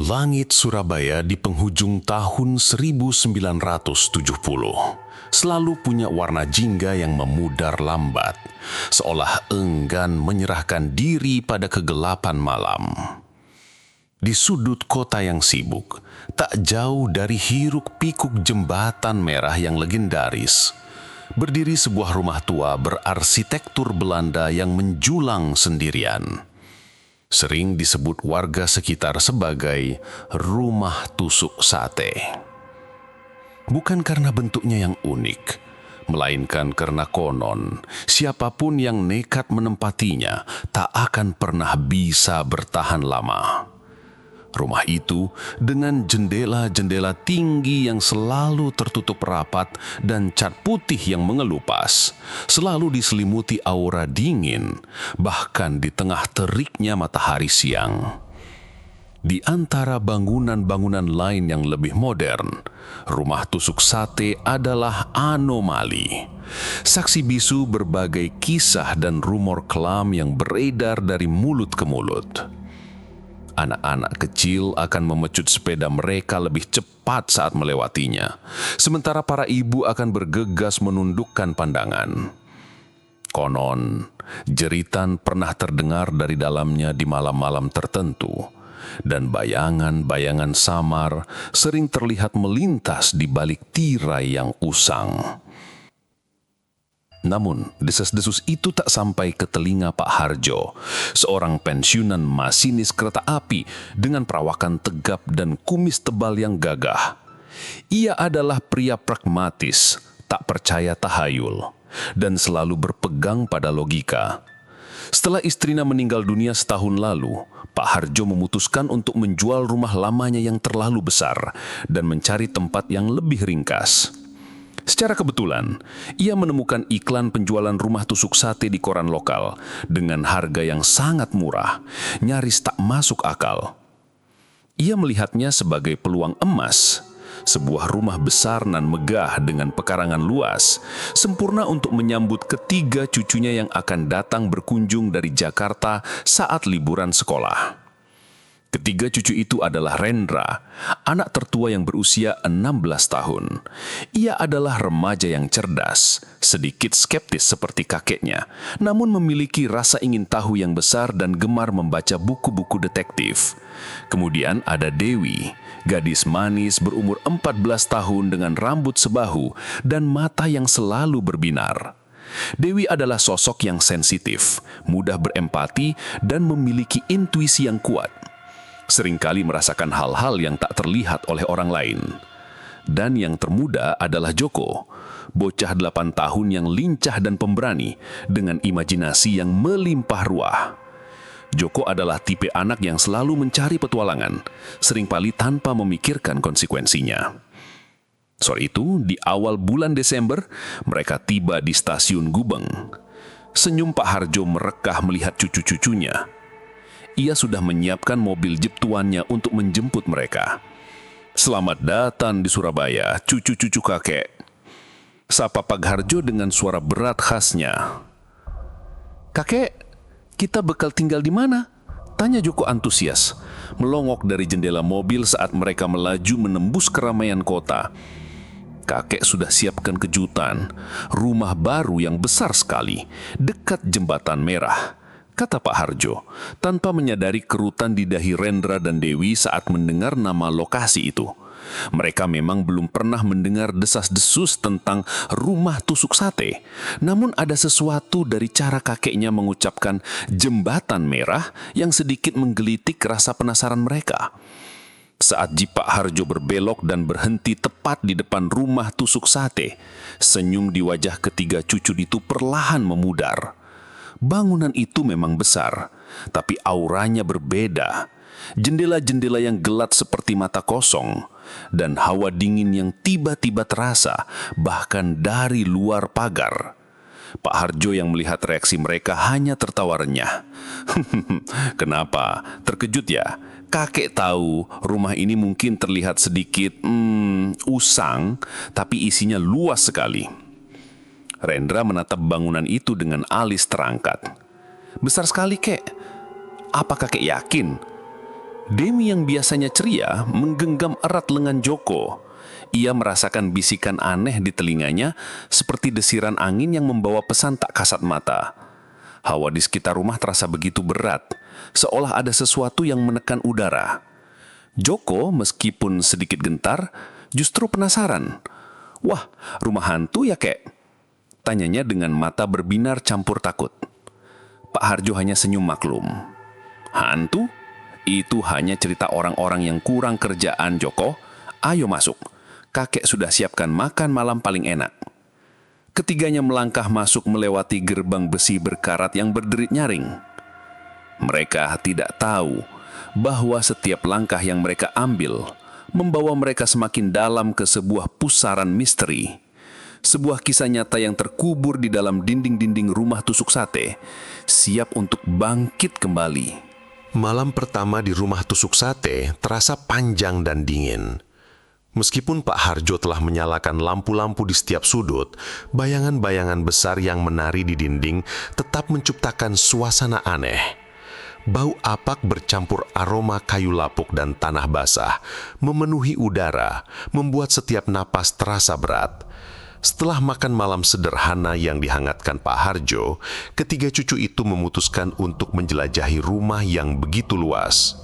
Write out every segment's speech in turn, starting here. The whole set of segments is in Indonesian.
Langit Surabaya di penghujung tahun 1970 selalu punya warna jingga yang memudar lambat, seolah enggan menyerahkan diri pada kegelapan malam. Di sudut kota yang sibuk, tak jauh dari hiruk-pikuk jembatan merah yang legendaris, berdiri sebuah rumah tua berarsitektur Belanda yang menjulang sendirian. Sering disebut warga sekitar sebagai rumah tusuk sate. Bukan karena bentuknya yang unik, melainkan karena konon siapapun yang nekat menempatinya tak akan pernah bisa bertahan lama. Rumah itu dengan jendela-jendela tinggi yang selalu tertutup rapat dan cat putih yang mengelupas, selalu diselimuti aura dingin, bahkan di tengah teriknya matahari siang. Di antara bangunan-bangunan lain yang lebih modern, rumah tusuk sate adalah anomali. Saksi bisu berbagai kisah dan rumor kelam yang beredar dari mulut ke mulut. Anak-anak kecil akan memecut sepeda mereka lebih cepat saat melewatinya, sementara para ibu akan bergegas menundukkan pandangan. Konon, jeritan pernah terdengar dari dalamnya di malam-malam tertentu, dan bayangan-bayangan samar sering terlihat melintas di balik tirai yang usang. Namun, desas-desus itu tak sampai ke telinga Pak Harjo, seorang pensiunan masinis kereta api dengan perawakan tegap dan kumis tebal yang gagah. Ia adalah pria pragmatis, tak percaya tahayul, dan selalu berpegang pada logika. Setelah istrinya meninggal dunia setahun lalu, Pak Harjo memutuskan untuk menjual rumah lamanya yang terlalu besar dan mencari tempat yang lebih ringkas. Secara kebetulan, ia menemukan iklan penjualan rumah tusuk sate di koran lokal dengan harga yang sangat murah, nyaris tak masuk akal. Ia melihatnya sebagai peluang emas, sebuah rumah besar nan megah dengan pekarangan luas, sempurna untuk menyambut ketiga cucunya yang akan datang berkunjung dari Jakarta saat liburan sekolah. Ketiga cucu itu adalah Rendra, anak tertua yang berusia 16 tahun. Ia adalah remaja yang cerdas, sedikit skeptis seperti kakeknya, namun memiliki rasa ingin tahu yang besar dan gemar membaca buku-buku detektif. Kemudian ada Dewi, gadis manis berumur 14 tahun dengan rambut sebahu dan mata yang selalu berbinar. Dewi adalah sosok yang sensitif, mudah berempati, dan memiliki intuisi yang kuat. Seringkali merasakan hal-hal yang tak terlihat oleh orang lain. Dan yang termuda adalah Joko, bocah 8 tahun yang lincah dan pemberani dengan imajinasi yang melimpah ruah. Joko adalah tipe anak yang selalu mencari petualangan, seringkali tanpa memikirkan konsekuensinya. Sore itu, di awal bulan Desember, mereka tiba di stasiun Gubeng. Senyum Pak Harjo merekah melihat cucu-cucunya. Ia sudah menyiapkan mobil jeep tuannya untuk menjemput mereka. "Selamat datang di Surabaya, cucu-cucu kakek," sapa Pak Harjo dengan suara berat khasnya. "Kakek, kita bakal tinggal di mana?" tanya Joko antusias, melongok dari jendela mobil saat mereka melaju menembus keramaian kota. Kakek sudah siapkan kejutan, rumah baru yang besar sekali, dekat jembatan merah, kata Pak Harjo, tanpa menyadari kerutan di dahi Rendra dan Dewi saat mendengar nama lokasi itu. Mereka memang belum pernah mendengar desas-desus tentang rumah tusuk sate, namun ada sesuatu dari cara kakeknya mengucapkan jembatan merah yang sedikit menggelitik rasa penasaran mereka. Saat jeep Pak Harjo berbelok dan berhenti tepat di depan rumah tusuk sate, senyum di wajah ketiga cucu itu perlahan memudar. Bangunan itu memang besar, tapi auranya berbeda. Jendela-jendela yang gelap seperti mata kosong, dan hawa dingin yang tiba-tiba terasa, bahkan dari luar pagar. Pak Harjo yang melihat reaksi mereka hanya tertawa renyah. "Kenapa? Terkejut ya? Kakek tahu rumah ini mungkin terlihat sedikit usang, tapi isinya luas sekali." Rendra menatap bangunan itu dengan alis terangkat. "Besar sekali, Kek. Apa kakek yakin?" Demi yang biasanya ceria menggenggam erat lengan Joko. Ia merasakan bisikan aneh di telinganya seperti desiran angin yang membawa pesan tak kasat mata. Hawa di sekitar rumah terasa begitu berat, seolah ada sesuatu yang menekan udara. Joko meskipun sedikit gentar, justru penasaran. "Wah, rumah hantu ya, Kek?" tanyanya dengan mata berbinar campur takut. Pak Harjo hanya senyum maklum. "Hantu? Itu hanya cerita orang-orang yang kurang kerjaan, Joko. Ayo masuk. Kakek sudah siapkan makan malam paling enak." Ketiganya melangkah masuk melewati gerbang besi berkarat yang berderit nyaring. Mereka tidak tahu bahwa setiap langkah yang mereka ambil membawa mereka semakin dalam ke sebuah pusaran misteri. Sebuah kisah nyata yang terkubur di dalam dinding-dinding rumah tusuk sate, siap untuk bangkit kembali. Malam pertama di rumah tusuk sate terasa panjang dan dingin. Meskipun Pak Harjo telah menyalakan lampu-lampu di setiap sudut, bayangan-bayangan besar yang menari di dinding tetap menciptakan suasana aneh. Bau apak bercampur aroma kayu lapuk dan tanah basah memenuhi udara, membuat setiap napas terasa berat. Setelah makan malam sederhana yang dihangatkan Pak Harjo, ketiga cucu itu memutuskan untuk menjelajahi rumah yang begitu luas.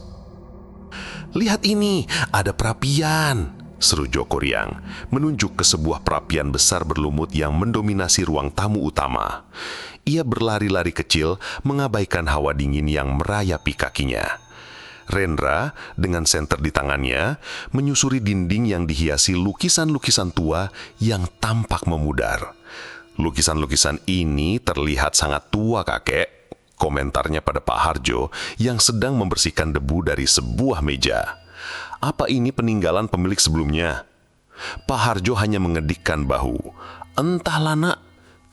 "Lihat ini, ada perapian," seru Joko riang, menunjuk ke sebuah perapian besar berlumut yang mendominasi ruang tamu utama. Ia berlari-lari kecil, mengabaikan hawa dingin yang merayapi kakinya. Rendra, dengan senter di tangannya, menyusuri dinding yang dihiasi lukisan-lukisan tua yang tampak memudar. "Lukisan-lukisan ini terlihat sangat tua, kakek," komentarnya pada Pak Harjo yang sedang membersihkan debu dari sebuah meja. "Apa ini peninggalan pemilik sebelumnya?" Pak Harjo hanya mengedikkan bahu. "Entahlah, nak.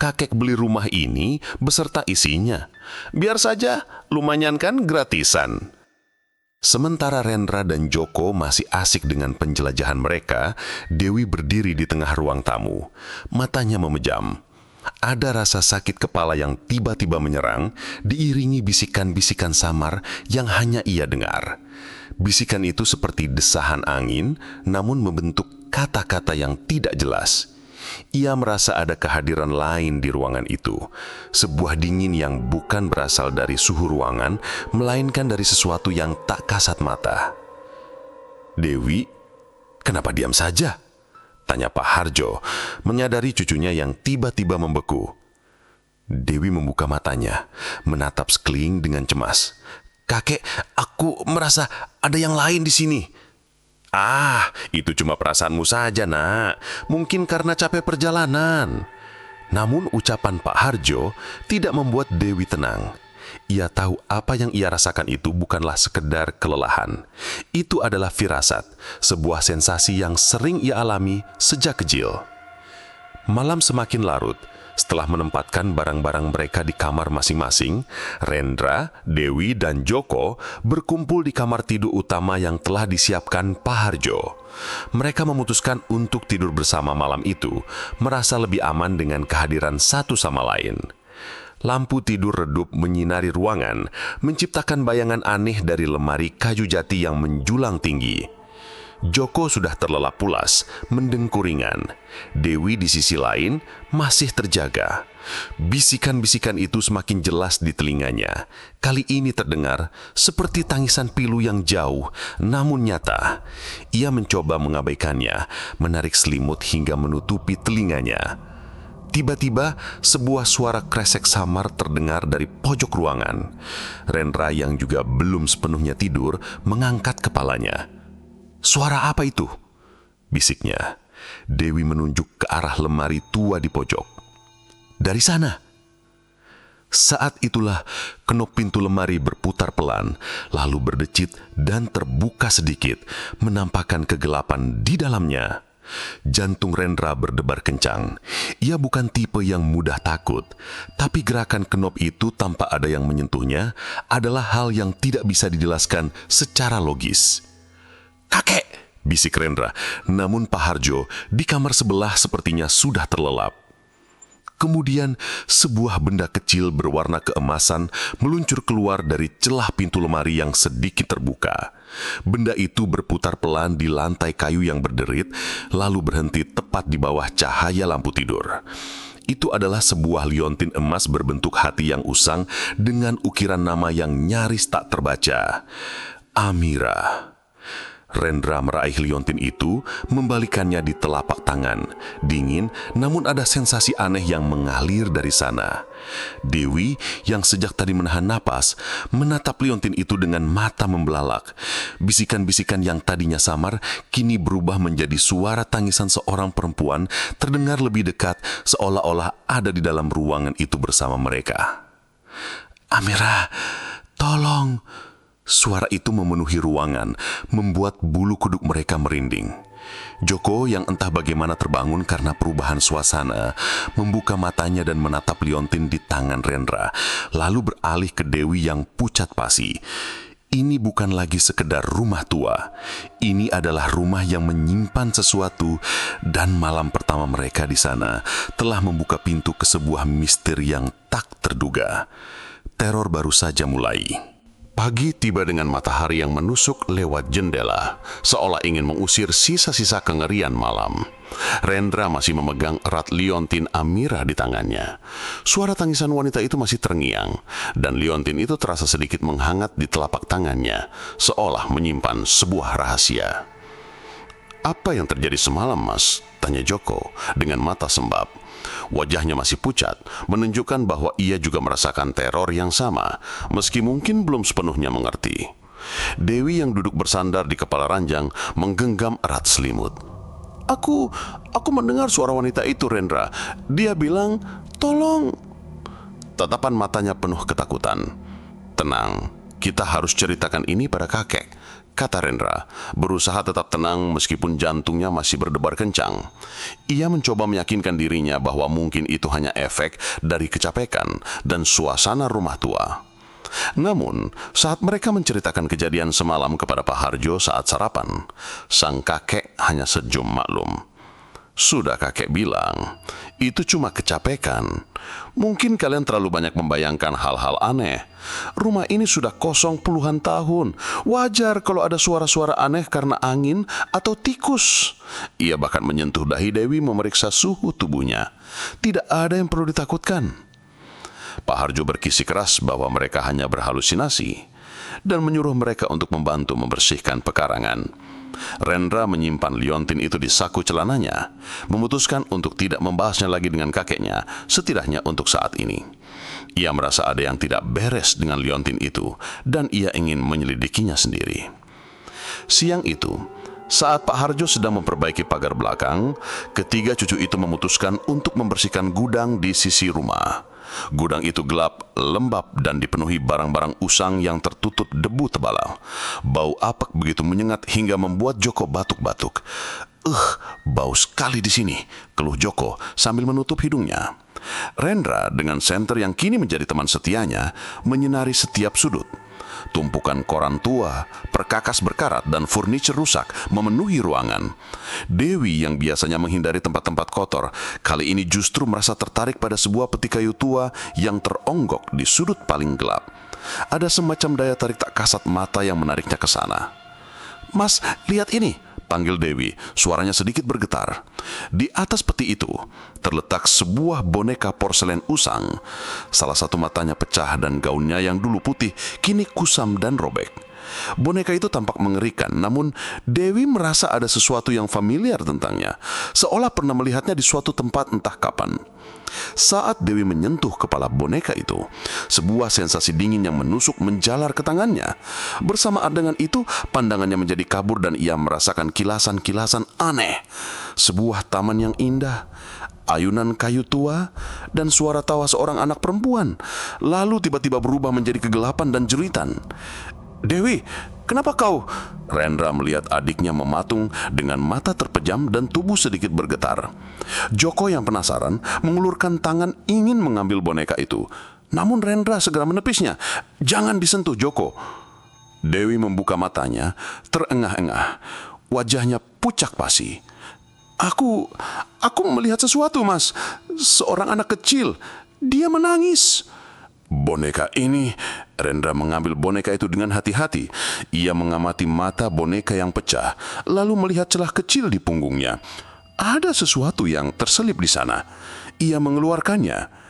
Kakek beli rumah ini beserta isinya. Biar saja, lumayan kan gratisan." Sementara Rendra dan Joko masih asik dengan penjelajahan mereka, Dewi berdiri di tengah ruang tamu. Matanya memejam. Ada rasa sakit kepala yang tiba-tiba menyerang, diiringi bisikan-bisikan samar yang hanya ia dengar. Bisikan itu seperti desahan angin, namun membentuk kata-kata yang tidak jelas. Ia merasa ada kehadiran lain di ruangan itu, sebuah dingin yang bukan berasal dari suhu ruangan, melainkan dari sesuatu yang tak kasat mata. "Dewi, kenapa diam saja?" tanya Pak Harjo, menyadari cucunya yang tiba-tiba membeku. Dewi membuka matanya, menatap sekeliling dengan cemas. "Kakek, aku merasa ada yang lain di sini." "Ah, itu cuma perasaanmu saja, nak. Mungkin karena capek perjalanan." Namun ucapan Pak Harjo tidak membuat Dewi tenang. Ia tahu apa yang ia rasakan itu bukanlah sekedar kelelahan. Itu adalah firasat, sebuah sensasi yang sering ia alami sejak kecil. Malam semakin larut. Setelah menempatkan barang-barang mereka di kamar masing-masing, Rendra, Dewi, dan Joko berkumpul di kamar tidur utama yang telah disiapkan Pak Harjo. Mereka memutuskan untuk tidur bersama malam itu, merasa lebih aman dengan kehadiran satu sama lain. Lampu tidur redup menyinari ruangan, menciptakan bayangan aneh dari lemari kayu jati yang menjulang tinggi. Joko sudah terlelap pulas, mendengkur ringan. Dewi di sisi lain masih terjaga. Bisikan-bisikan itu semakin jelas di telinganya. Kali ini terdengar seperti tangisan pilu yang jauh, namun nyata. Ia mencoba mengabaikannya, menarik selimut hingga menutupi telinganya. Tiba-tiba, sebuah suara kresek samar terdengar dari pojok ruangan. Rendra yang juga belum sepenuhnya tidur, mengangkat kepalanya. "Suara apa itu?" bisiknya. Dewi menunjuk ke arah lemari tua di pojok. "Dari sana." Saat itulah kenop pintu lemari berputar pelan, lalu berdecit dan terbuka sedikit, menampakkan kegelapan di dalamnya. Jantung Rendra berdebar kencang. Ia bukan tipe yang mudah takut, tapi gerakan kenop itu tanpa ada yang menyentuhnya adalah hal yang tidak bisa dijelaskan secara logis. "Kakek!" bisik Rendra, namun Pak Harjo di kamar sebelah sepertinya sudah terlelap. Kemudian sebuah benda kecil berwarna keemasan meluncur keluar dari celah pintu lemari yang sedikit terbuka. Benda itu berputar pelan di lantai kayu yang berderit, lalu berhenti tepat di bawah cahaya lampu tidur. Itu adalah sebuah liontin emas berbentuk hati yang usang dengan ukiran nama yang nyaris tak terbaca. Amira. Rendra meraih liontin itu, membalikannya di telapak tangan. Dingin, namun ada sensasi aneh yang mengalir dari sana. Dewi, yang sejak tadi menahan napas, menatap liontin itu dengan mata membelalak. Bisikan-bisikan yang tadinya samar, kini berubah menjadi suara tangisan seorang perempuan, terdengar lebih dekat, seolah-olah ada di dalam ruangan itu bersama mereka. "Amira, tolong!" Suara itu memenuhi ruangan, membuat bulu kuduk mereka merinding. Joko yang entah bagaimana terbangun karena perubahan suasana, membuka matanya dan menatap liontin di tangan Rendra, lalu beralih ke Dewi yang pucat pasi. Ini bukan lagi sekedar rumah tua. Ini adalah rumah yang menyimpan sesuatu, dan malam pertama mereka di sana telah membuka pintu ke sebuah misteri yang tak terduga. Teror baru saja mulai. Pagi tiba dengan matahari yang menusuk lewat jendela, seolah ingin mengusir sisa-sisa kengerian malam. Rendra masih memegang erat liontin Amira di tangannya. Suara tangisan wanita itu masih terngiang, dan liontin itu terasa sedikit menghangat di telapak tangannya, seolah menyimpan sebuah rahasia. "Apa yang terjadi semalam, Mas?" tanya Joko dengan mata sembab. Wajahnya masih pucat, menunjukkan bahwa ia juga merasakan teror yang sama, meski mungkin belum sepenuhnya mengerti. Dewi yang duduk bersandar di kepala ranjang menggenggam erat selimut. Aku mendengar suara wanita itu, Rendra. Dia bilang, tolong." Tatapan matanya penuh ketakutan. "Tenang, kita harus ceritakan ini pada kakek," kata Rendra, berusaha tetap tenang meskipun jantungnya masih berdebar kencang. Ia mencoba meyakinkan dirinya bahwa mungkin itu hanya efek dari kecapekan dan suasana rumah tua. Namun, saat mereka menceritakan kejadian semalam kepada Pak Harjo saat sarapan, sang kakek hanya senyum maklum. "Sudah kakek bilang, itu cuma kecapekan. Mungkin kalian terlalu banyak membayangkan hal-hal aneh. Rumah ini sudah kosong puluhan tahun. Wajar kalau ada suara-suara aneh karena angin atau tikus." Ia bahkan menyentuh dahi Dewi memeriksa suhu tubuhnya. "Tidak ada yang perlu ditakutkan." Pak Harjo berkisi keras bahwa mereka hanya berhalusinasi dan menyuruh mereka untuk membantu membersihkan pekarangan. Rendra menyimpan liontin itu di saku celananya, memutuskan untuk tidak membahasnya lagi dengan kakeknya, setidaknya untuk saat ini. Ia merasa ada yang tidak beres dengan liontin itu, dan ia ingin menyelidikinya sendiri. Siang itu, saat Pak Harjo sedang memperbaiki pagar belakang, ketiga cucu itu memutuskan untuk membersihkan gudang di sisi rumah. Gudang itu gelap, lembab, dan dipenuhi barang-barang usang yang tertutup debu tebal. Bau apek begitu menyengat hingga membuat Joko batuk-batuk. Bau sekali di sini," keluh Joko sambil menutup hidungnya. Rendra dengan senter yang kini menjadi teman setianya menyinari setiap sudut. Tumpukan koran tua, perkakas berkarat, dan furniture rusak memenuhi ruangan. Dewi yang biasanya menghindari tempat-tempat kotor, kali ini justru merasa tertarik pada sebuah peti kayu tua yang teronggok di sudut paling gelap. Ada semacam daya tarik tak kasat mata yang menariknya ke sana. "Mas, lihat ini," panggil Dewi, suaranya sedikit bergetar. Di atas peti itu terletak sebuah boneka porselen usang. Salah satu matanya pecah dan gaunnya yang dulu putih kini kusam dan robek. Boneka itu tampak mengerikan, namun Dewi merasa ada sesuatu yang familiar tentangnya, seolah pernah melihatnya di suatu tempat entah kapan. Saat Dewi menyentuh kepala boneka itu, sebuah sensasi dingin yang menusuk menjalar ke tangannya. Bersamaan dengan itu, pandangannya menjadi kabur dan ia merasakan kilasan-kilasan aneh. Sebuah taman yang indah, ayunan kayu tua, dan suara tawa seorang anak perempuan. Lalu tiba-tiba berubah menjadi kegelapan dan jeritan. "Dewi, kenapa kau?" Rendra melihat adiknya mematung dengan mata terpejam dan tubuh sedikit bergetar. Joko yang penasaran mengulurkan tangan ingin mengambil boneka itu. Namun Rendra segera menepisnya. "Jangan disentuh, Joko." Dewi membuka matanya, terengah-engah. Wajahnya pucat pasi. Aku melihat sesuatu, Mas. Seorang anak kecil. Dia menangis." Boneka ini, Rendra mengambil boneka itu dengan hati-hati. Ia mengamati mata boneka yang pecah, lalu melihat celah kecil di punggungnya. Ada sesuatu yang terselip di sana. Ia mengeluarkannya.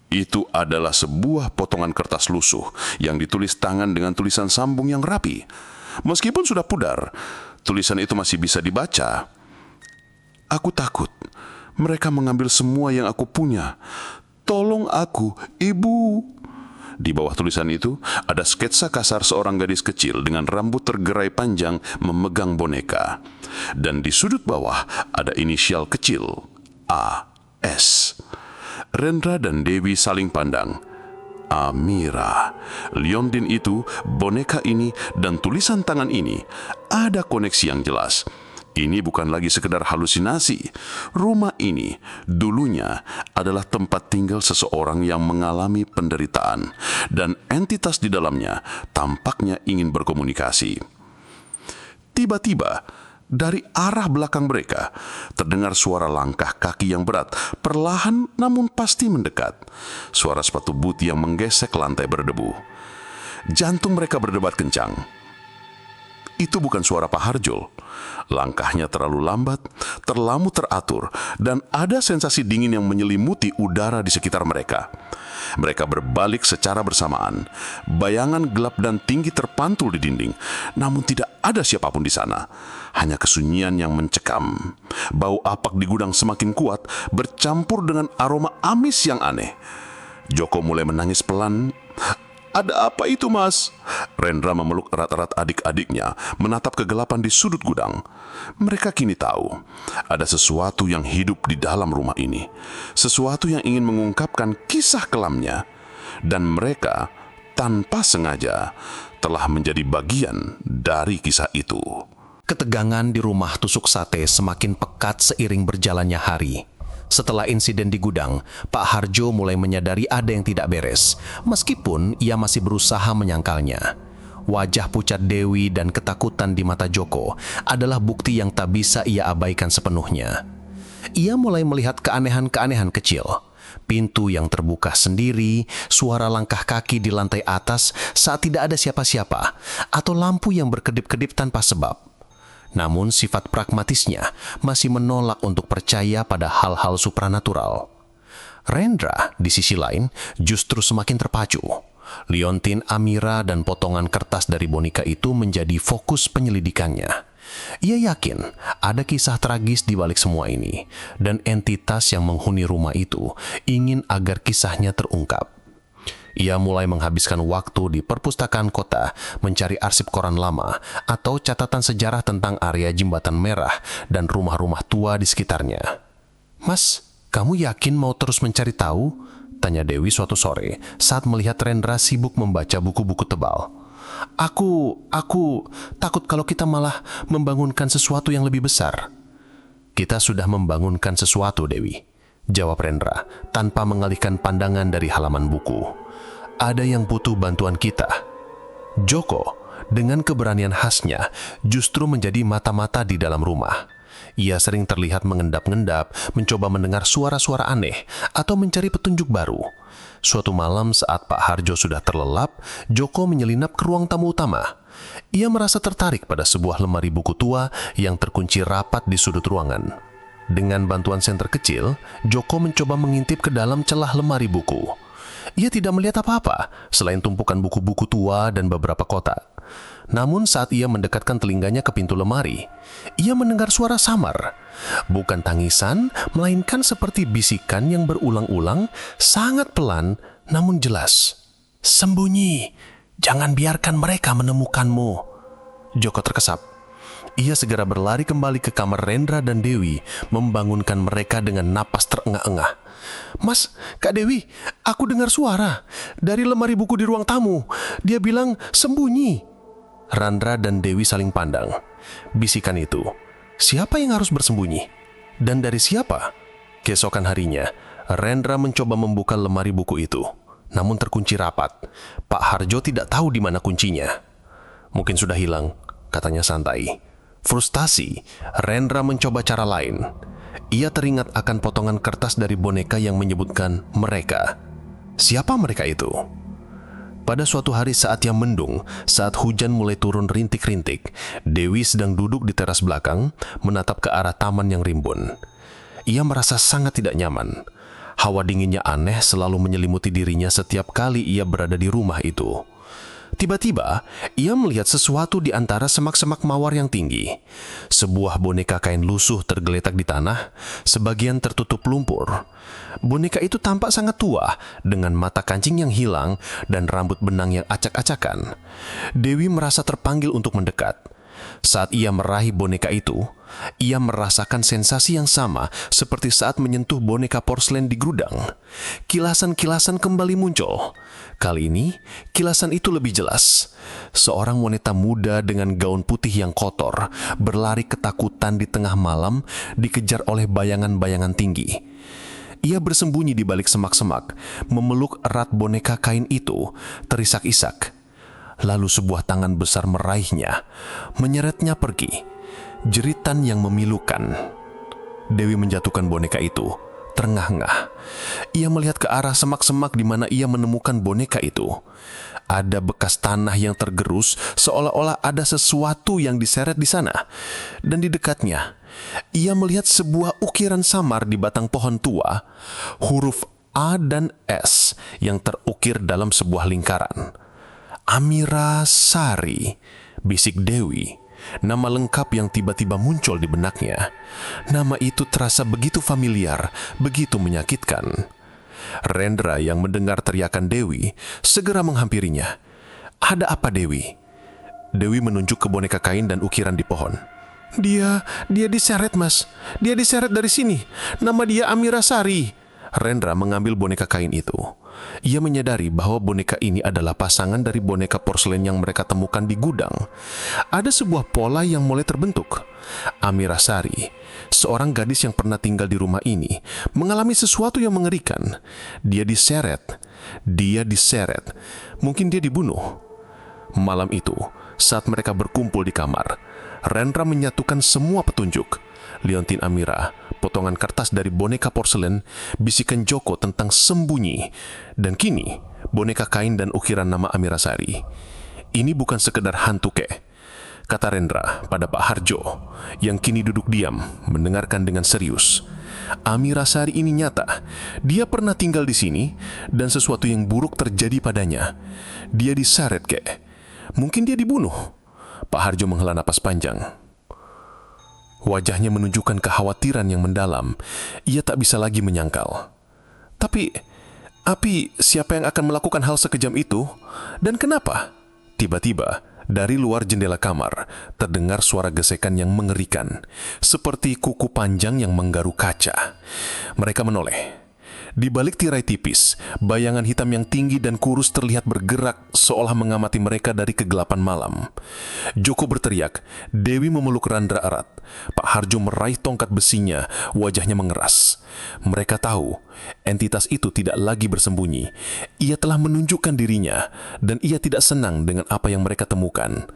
Itu adalah sebuah potongan kertas lusuh yang ditulis tangan dengan tulisan sambung yang rapi. Meskipun sudah pudar, tulisan itu masih bisa dibaca. Aku takut. Mereka mengambil semua yang aku punya. Tolong aku, Ibu. Di bawah tulisan itu, ada sketsa kasar seorang gadis kecil dengan rambut tergerai panjang memegang boneka. Dan di sudut bawah ada inisial kecil, A.S. Rendra dan Dewi saling pandang. Amira, Liondin itu, boneka ini, dan tulisan tangan ini, ada koneksi yang jelas. Ini bukan lagi sekedar halusinasi. Rumah ini dulunya adalah tempat tinggal seseorang yang mengalami penderitaan, dan entitas di dalamnya tampaknya ingin berkomunikasi. Tiba-tiba, dari arah belakang mereka, terdengar suara langkah kaki yang berat, perlahan namun pasti mendekat. Suara sepatu boot yang menggesek lantai berdebu. Jantung mereka berdebat kencang. Itu bukan suara Pak Harjo. Langkahnya terlalu lambat, terlalu teratur, dan ada sensasi dingin yang menyelimuti udara di sekitar mereka. Mereka berbalik secara bersamaan. Bayangan gelap dan tinggi terpantul di dinding, namun tidak ada siapapun di sana. Hanya kesunyian yang mencekam. Bau apak di gudang semakin kuat, bercampur dengan aroma amis yang aneh. Joko mulai menangis pelan. Ada apa itu, Mas? Rendra memeluk erat-erat adik-adiknya, menatap kegelapan di sudut gudang. Mereka kini tahu, ada sesuatu yang hidup di dalam rumah ini. Sesuatu yang ingin mengungkapkan kisah kelamnya. Dan mereka, tanpa sengaja, telah menjadi bagian dari kisah itu. Ketegangan di rumah tusuk sate semakin pekat seiring berjalannya hari. Setelah insiden di gudang, Pak Harjo mulai menyadari ada yang tidak beres, meskipun ia masih berusaha menyangkalnya. Wajah pucat Dewi dan ketakutan di mata Joko adalah bukti yang tak bisa ia abaikan sepenuhnya. Ia mulai melihat keanehan-keanehan kecil. Pintu yang terbuka sendiri, suara langkah kaki di lantai atas saat tidak ada siapa-siapa, atau lampu yang berkedip-kedip tanpa sebab. Namun sifat pragmatisnya masih menolak untuk percaya pada hal-hal supranatural. Rendra, di sisi lain, justru semakin terpacu. Liontin, Amira, dan potongan kertas dari boneka itu menjadi fokus penyelidikannya. Ia yakin ada kisah tragis di balik semua ini, dan entitas yang menghuni rumah itu ingin agar kisahnya terungkap. Ia mulai menghabiskan waktu di perpustakaan kota mencari arsip koran lama atau catatan sejarah tentang area Jembatan Merah dan rumah-rumah tua di sekitarnya. Mas, kamu yakin mau terus mencari tahu? Tanya Dewi suatu sore saat melihat Rendra sibuk membaca buku-buku tebal. Aku takut kalau kita malah membangunkan sesuatu yang lebih besar. Kita sudah membangunkan sesuatu, Dewi, jawab Rendra tanpa mengalihkan pandangan dari halaman buku. Ada yang butuh bantuan kita. Joko, dengan keberanian khasnya, justru menjadi mata-mata di dalam rumah. Ia sering terlihat mengendap-endap, mencoba mendengar suara-suara aneh, atau mencari petunjuk baru. Suatu malam saat Pak Harjo sudah terlelap, Joko menyelinap ke ruang tamu utama. Ia merasa tertarik pada sebuah lemari buku tua yang terkunci rapat di sudut ruangan. Dengan bantuan senter kecil, Joko mencoba mengintip ke dalam celah lemari buku. Ia tidak melihat apa-apa selain tumpukan buku-buku tua dan beberapa kotak. Namun saat ia mendekatkan telinganya ke pintu lemari, ia mendengar suara samar. Bukan tangisan, melainkan seperti bisikan yang berulang-ulang, sangat pelan namun jelas. Sembunyi, jangan biarkan mereka menemukanmu. Joko terkesap. Ia segera berlari kembali ke kamar Rendra dan Dewi, membangunkan mereka dengan napas terengah-engah. Mas, Kak Dewi, aku dengar suara dari lemari buku di ruang tamu. Dia bilang sembunyi. Rendra dan Dewi saling pandang. Bisikan itu, siapa yang harus bersembunyi? Dan dari siapa? Keesokan harinya, Rendra mencoba membuka lemari buku itu, namun terkunci rapat. Pak Harjo tidak tahu di mana kuncinya. Mungkin sudah hilang, katanya santai. Frustasi, Rendra mencoba cara lain. Ia teringat akan potongan kertas dari boneka yang menyebutkan mereka. Siapa mereka itu? Pada suatu hari saat yang mendung, saat hujan mulai turun rintik-rintik, Dewi sedang duduk di teras belakang, menatap ke arah taman yang rimbun. Ia merasa sangat tidak nyaman. Hawa dinginnya aneh selalu menyelimuti dirinya setiap kali ia berada di rumah itu. Tiba-tiba, ia melihat sesuatu di antara semak-semak mawar yang tinggi. Sebuah boneka kain lusuh tergeletak di tanah, sebagian tertutup lumpur. Boneka itu tampak sangat tua, dengan mata kancing yang hilang dan rambut benang yang acak-acakan. Dewi merasa terpanggil untuk mendekat. Saat ia meraih boneka itu, ia merasakan sensasi yang sama seperti saat menyentuh boneka porselen di gudang. Kilasan-kilasan kembali muncul. Kali ini, kilasan itu lebih jelas. Seorang wanita muda dengan gaun putih yang kotor berlari ketakutan di tengah malam, dikejar oleh bayangan-bayangan tinggi. Ia bersembunyi di balik semak-semak, memeluk erat boneka kain itu, terisak-isak. Lalu sebuah tangan besar meraihnya, menyeretnya pergi. Jeritan yang memilukan. Dewi menjatuhkan boneka itu, terengah-engah. Ia melihat ke arah semak-semak di mana ia menemukan boneka itu. Ada bekas tanah yang tergerus, seolah-olah ada sesuatu yang diseret di sana. Dan di dekatnya, ia melihat sebuah ukiran samar di batang pohon tua, huruf A dan S yang terukir dalam sebuah lingkaran. Amira Sari, bisik Dewi, nama lengkap yang tiba-tiba muncul di benaknya. Nama itu terasa begitu familiar, begitu menyakitkan. Rendra yang mendengar teriakan Dewi segera menghampirinya. "Ada apa, Dewi?" Dewi menunjuk ke boneka kain dan ukiran di pohon. Dia diseret, Mas. Dia diseret dari sini. Nama dia Amira Sari." Rendra mengambil boneka kain itu. Ia menyadari bahwa boneka ini adalah pasangan dari boneka porselen yang mereka temukan di gudang. Ada sebuah pola yang mulai terbentuk. Amira Sari, seorang gadis yang pernah tinggal di rumah ini, mengalami sesuatu yang mengerikan. Dia diseret. Mungkin dia dibunuh. Malam itu, saat mereka berkumpul di kamar, Rendra menyatukan semua petunjuk. Liontin Amira, potongan kertas dari boneka porselen, bisikan Joko tentang sembunyi, dan kini boneka kain dan ukiran nama Amira Sari. "Ini bukan sekedar hantu, kek," kata Rendra pada Pak Harjo, yang kini duduk diam, mendengarkan dengan serius. "Amira Sari ini nyata. Dia pernah tinggal di sini, dan sesuatu yang buruk terjadi padanya. Dia diseret, kek. Mungkin dia dibunuh." Pak Harjo menghela napas panjang. Wajahnya menunjukkan kekhawatiran yang mendalam. Ia tak bisa lagi menyangkal. Tapi siapa yang akan melakukan hal sekejam itu? Dan kenapa? Tiba-tiba, dari luar jendela kamar, terdengar suara gesekan yang mengerikan, seperti kuku panjang yang menggaruk kaca. Mereka menoleh. Di balik tirai tipis, bayangan hitam yang tinggi dan kurus terlihat bergerak seolah mengamati mereka dari kegelapan malam. Joko berteriak, Dewi memeluk Rendra erat. Pak Harjo meraih tongkat besinya, wajahnya mengeras. Mereka tahu, entitas itu tidak lagi bersembunyi. Ia telah menunjukkan dirinya, dan ia tidak senang dengan apa yang mereka temukan.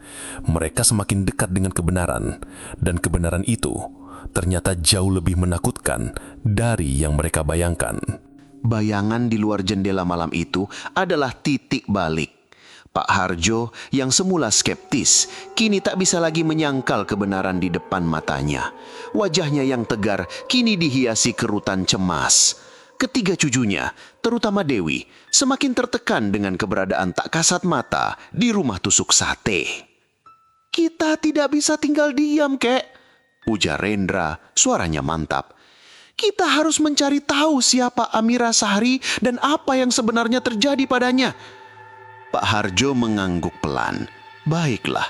Mereka semakin dekat dengan kebenaran, dan kebenaran itu ternyata jauh lebih menakutkan dari yang mereka bayangkan. Bayangan di luar jendela malam itu adalah titik balik. Pak Harjo yang semula skeptis, kini tak bisa lagi menyangkal kebenaran di depan matanya. Wajahnya yang tegar kini dihiasi kerutan cemas. Ketiga cucunya, terutama Dewi, semakin tertekan dengan keberadaan tak kasat mata di rumah tusuk sate. "Kita tidak bisa tinggal diam, kek," ujar Rendra, suaranya mantap. "Kita harus mencari tahu siapa Amira Sari dan apa yang sebenarnya terjadi padanya." Pak Harjo mengangguk pelan. "Baiklah,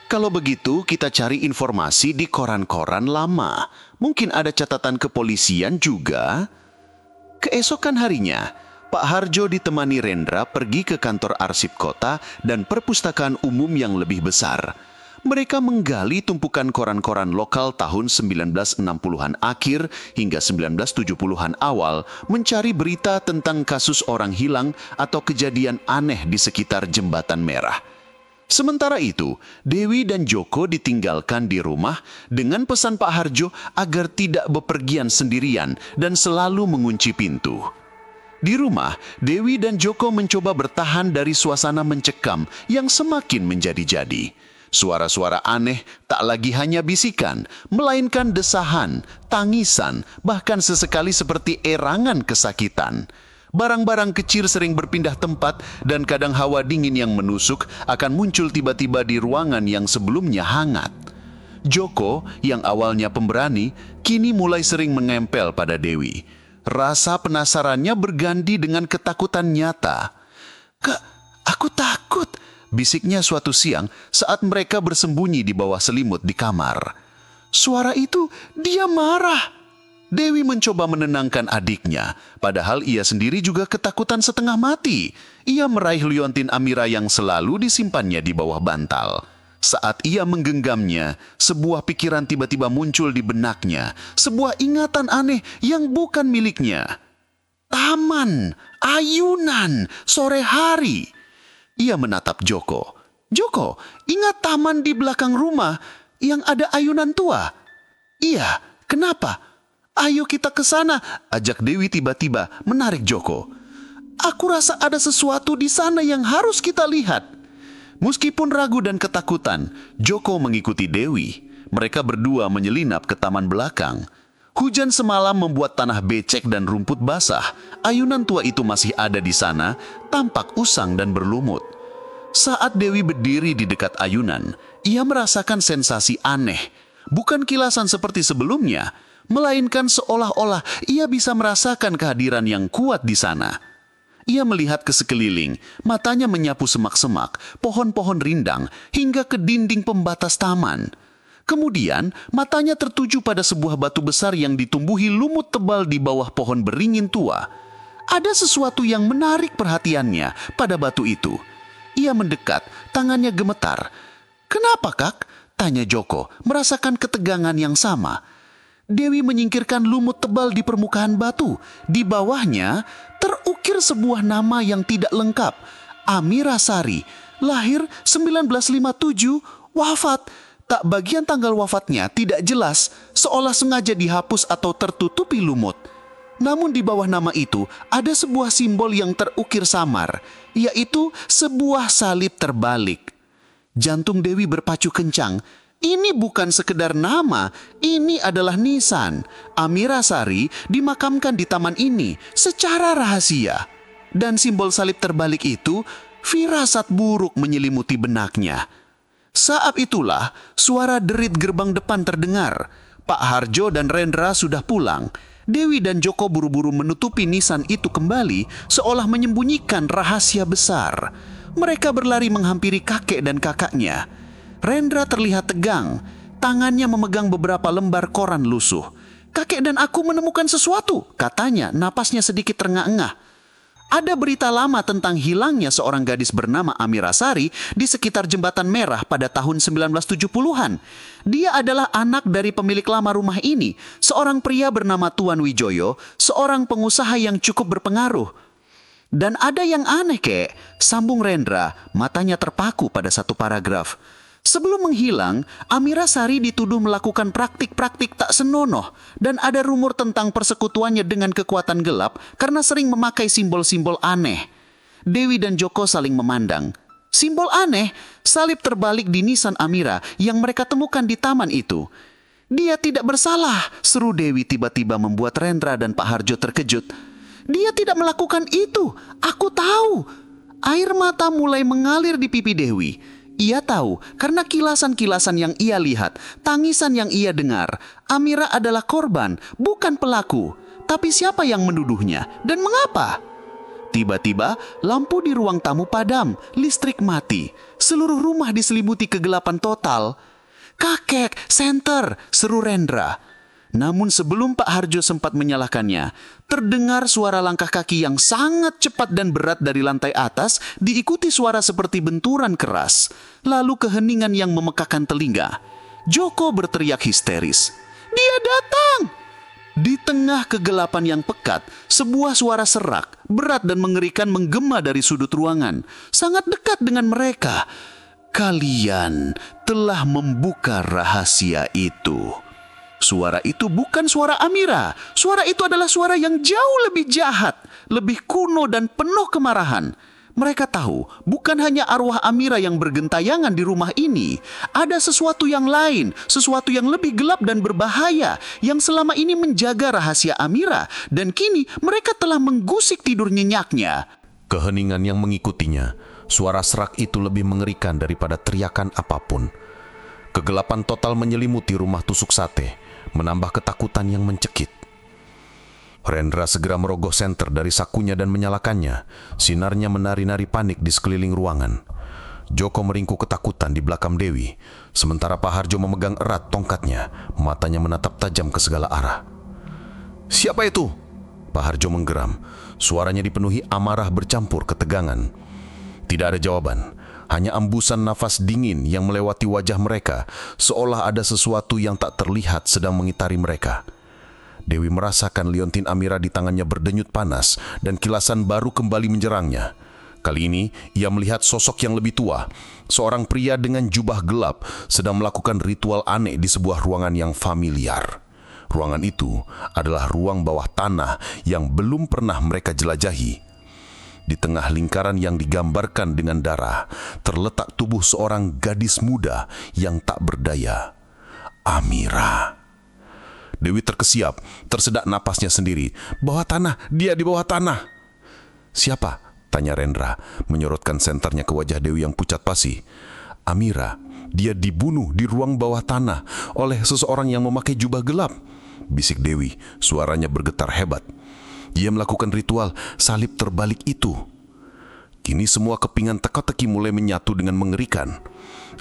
kalau begitu kita cari informasi di koran-koran lama. Mungkin ada catatan kepolisian juga." Keesokan harinya, Pak Harjo ditemani Rendra pergi ke kantor arsip kota dan perpustakaan umum yang lebih besar. Mereka menggali tumpukan koran-koran lokal tahun 1960-an akhir hingga 1970-an awal, mencari berita tentang kasus orang hilang atau kejadian aneh di sekitar Jembatan Merah. Sementara itu, Dewi dan Joko ditinggalkan di rumah dengan pesan Pak Harjo agar tidak bepergian sendirian dan selalu mengunci pintu. Di rumah, Dewi dan Joko mencoba bertahan dari suasana mencekam yang semakin menjadi-jadi. Suara-suara aneh tak lagi hanya bisikan, melainkan desahan, tangisan, bahkan sesekali seperti erangan kesakitan. Barang-barang kecil sering berpindah tempat dan kadang hawa dingin yang menusuk akan muncul tiba-tiba di ruangan yang sebelumnya hangat. Joko, yang awalnya pemberani, kini mulai sering menempel pada Dewi. Rasa penasarannya berganti dengan ketakutan nyata. "Kak, aku takut," bisiknya suatu siang saat mereka bersembunyi di bawah selimut di kamar. Suara itu, dia marah. Dewi mencoba menenangkan adiknya, padahal ia sendiri juga ketakutan setengah mati. Ia meraih liontin Amira yang selalu disimpannya di bawah bantal. Saat ia menggenggamnya, sebuah pikiran tiba-tiba muncul di benaknya, sebuah ingatan aneh yang bukan miliknya. Taman, ayunan, sore hari. Ia menatap Joko. "Joko, ingat taman di belakang rumah yang ada ayunan tua?" "Iya, kenapa?" "Ayo kita ke sana," ajak Dewi tiba-tiba menarik Joko. "Aku rasa ada sesuatu di sana yang harus kita lihat." Meskipun ragu dan ketakutan, Joko mengikuti Dewi. Mereka berdua menyelinap ke taman belakang. Hujan semalam membuat tanah becek dan rumput basah. Ayunan tua itu masih ada di sana, tampak usang dan berlumut. Saat Dewi berdiri di dekat ayunan, ia merasakan sensasi aneh. Bukan kilasan seperti sebelumnya, melainkan seolah-olah ia bisa merasakan kehadiran yang kuat di sana. Ia melihat ke sekeliling, matanya menyapu semak-semak, pohon-pohon rindang, hingga ke dinding pembatas taman. Kemudian, matanya tertuju pada sebuah batu besar yang ditumbuhi lumut tebal di bawah pohon beringin tua. Ada sesuatu yang menarik perhatiannya pada batu itu. Ia mendekat, tangannya gemetar. "Kenapa, Kak?" tanya Joko, merasakan ketegangan yang sama. Dewi menyingkirkan lumut tebal di permukaan batu. Di bawahnya terukir sebuah nama yang tidak lengkap. Amira Sari, lahir 1957, wafat. Tak bagian tanggal wafatnya tidak jelas, seolah sengaja dihapus atau tertutupi lumut. Namun di bawah nama itu ada sebuah simbol yang terukir samar, yaitu sebuah salib terbalik. Jantung Dewi berpacu kencang. Ini bukan sekedar nama, ini adalah nisan. Amira Sari dimakamkan di taman ini secara rahasia. Dan simbol salib terbalik itu, firasat buruk menyelimuti benaknya. Saat itulah, suara derit gerbang depan terdengar. Pak Harjo dan Rendra sudah pulang. Dewi dan Joko buru-buru menutupi nisan itu kembali, seolah menyembunyikan rahasia besar. Mereka berlari menghampiri kakek dan kakaknya. Rendra terlihat tegang, tangannya memegang beberapa lembar koran lusuh. "Kakek dan aku menemukan sesuatu," katanya, napasnya sedikit terengah-engah. "Ada berita lama tentang hilangnya seorang gadis bernama Amira Sari di sekitar Jembatan Merah pada tahun 1970-an. Dia adalah anak dari pemilik lama rumah ini, seorang pria bernama Tuan Wijoyo, seorang pengusaha yang cukup berpengaruh." "Dan ada yang aneh, Kek," sambung Rendra, matanya terpaku pada satu paragraf. "Sebelum menghilang, Amira Sari dituduh melakukan praktik-praktik tak senonoh dan ada rumor tentang persekutuannya dengan kekuatan gelap karena sering memakai simbol-simbol aneh." Dewi dan Joko saling memandang. Simbol aneh, salib terbalik di nisan Amira yang mereka temukan di taman itu. "Dia tidak bersalah," seru Dewi tiba-tiba membuat Rendra dan Pak Harjo terkejut. "Dia tidak melakukan itu, aku tahu." Air mata mulai mengalir di pipi Dewi. Ia tahu karena kilasan-kilasan yang ia lihat, tangisan yang ia dengar. Amira adalah korban, bukan pelaku. Tapi siapa yang menuduhnya dan mengapa? Tiba-tiba lampu di ruang tamu padam, listrik mati. Seluruh rumah diselimuti kegelapan total. "Kakek, senter!" seru Rendra. Namun sebelum Pak Harjo sempat menyalahkannya, terdengar suara langkah kaki yang sangat cepat dan berat dari lantai atas, diikuti suara seperti benturan keras. Lalu keheningan yang memekakan telinga. Joko berteriak histeris, "Dia datang!" Di tengah kegelapan yang pekat, sebuah suara serak, berat dan mengerikan menggema dari sudut ruangan, sangat dekat dengan mereka. "Kalian telah membuka rahasia itu." Suara itu bukan suara Amira. Suara itu adalah suara yang jauh lebih jahat, lebih kuno dan penuh kemarahan. Mereka tahu bukan hanya arwah Amira yang bergentayangan di rumah ini. Ada sesuatu yang lain, sesuatu yang lebih gelap dan berbahaya yang selama ini menjaga rahasia Amira. Dan kini mereka telah menggusik tidur nyenyaknya. Keheningan yang mengikutinya, suara serak itu lebih mengerikan daripada teriakan apapun. Kegelapan total menyelimuti rumah tusuk sate, menambah ketakutan yang mencekik. Rendra segera merogoh senter dari sakunya dan menyalakannya. Sinarnya menari-nari panik di sekeliling ruangan. Joko meringkuk ketakutan di belakang Dewi, sementara Pak Harjo memegang erat tongkatnya, matanya menatap tajam ke segala arah. "Siapa itu?" Pak Harjo menggeram. Suaranya dipenuhi amarah bercampur ketegangan. Tidak ada jawaban, hanya embusan nafas dingin yang melewati wajah mereka, seolah ada sesuatu yang tak terlihat sedang mengitari mereka. Dewi merasakan liontin Amira di tangannya berdenyut panas dan kilasan baru kembali menjerangnya. Kali ini, ia melihat sosok yang lebih tua, seorang pria dengan jubah gelap sedang melakukan ritual aneh di sebuah ruangan yang familiar. Ruangan itu adalah ruang bawah tanah yang belum pernah mereka jelajahi. Di tengah lingkaran yang digambarkan dengan darah, terletak tubuh seorang gadis muda yang tak berdaya. Amira. Dewi terkesiap, tersedak napasnya sendiri. "Bawah tanah, dia di bawah tanah." "Siapa?" tanya Rendra, menyorotkan senternya ke wajah Dewi yang pucat pasi. "Amira, dia dibunuh di ruang bawah tanah oleh seseorang yang memakai jubah gelap," bisik Dewi, suaranya bergetar hebat. "Dia melakukan ritual salib terbalik itu." Kini semua kepingan teka-teki mulai menyatu dengan mengerikan.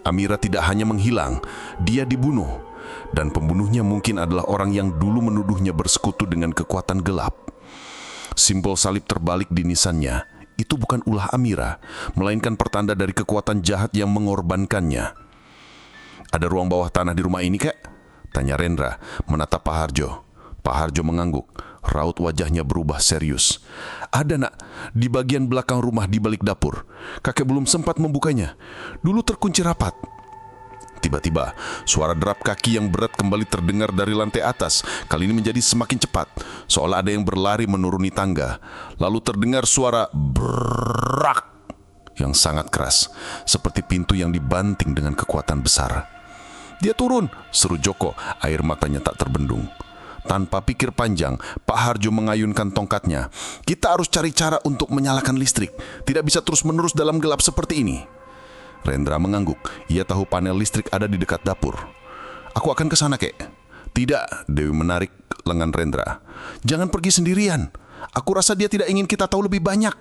Amira tidak hanya menghilang, dia dibunuh. Dan pembunuhnya mungkin adalah orang yang dulu menuduhnya bersekutu dengan kekuatan gelap. Simbol salib terbalik di nisannya, itu bukan ulah Amira, melainkan pertanda dari kekuatan jahat yang mengorbankannya. "Ada ruang bawah tanah di rumah ini, kek?" tanya Rendra, menatap Pak Harjo. Pak Harjo mengangguk, raut wajahnya berubah serius. "Ada, nak, di bagian belakang rumah di balik dapur. Kakek belum sempat membukanya. Dulu terkunci rapat." Tiba-tiba, suara derap kaki yang berat kembali terdengar dari lantai atas. Kali ini menjadi semakin cepat, seolah ada yang berlari menuruni tangga. Lalu terdengar suara berak yang sangat keras, seperti pintu yang dibanting dengan kekuatan besar. "Dia turun!" seru Joko, air matanya tak terbendung. Tanpa pikir panjang, Pak Harjo mengayunkan tongkatnya. "Kita harus cari cara untuk menyalakan listrik. Tidak bisa terus-menerus dalam gelap seperti ini." Rendra mengangguk. Ia tahu panel listrik ada di dekat dapur. "Aku akan ke sana, kek." "Tidak," Dewi menarik lengan Rendra. "Jangan pergi sendirian. Aku rasa dia tidak ingin kita tahu lebih banyak."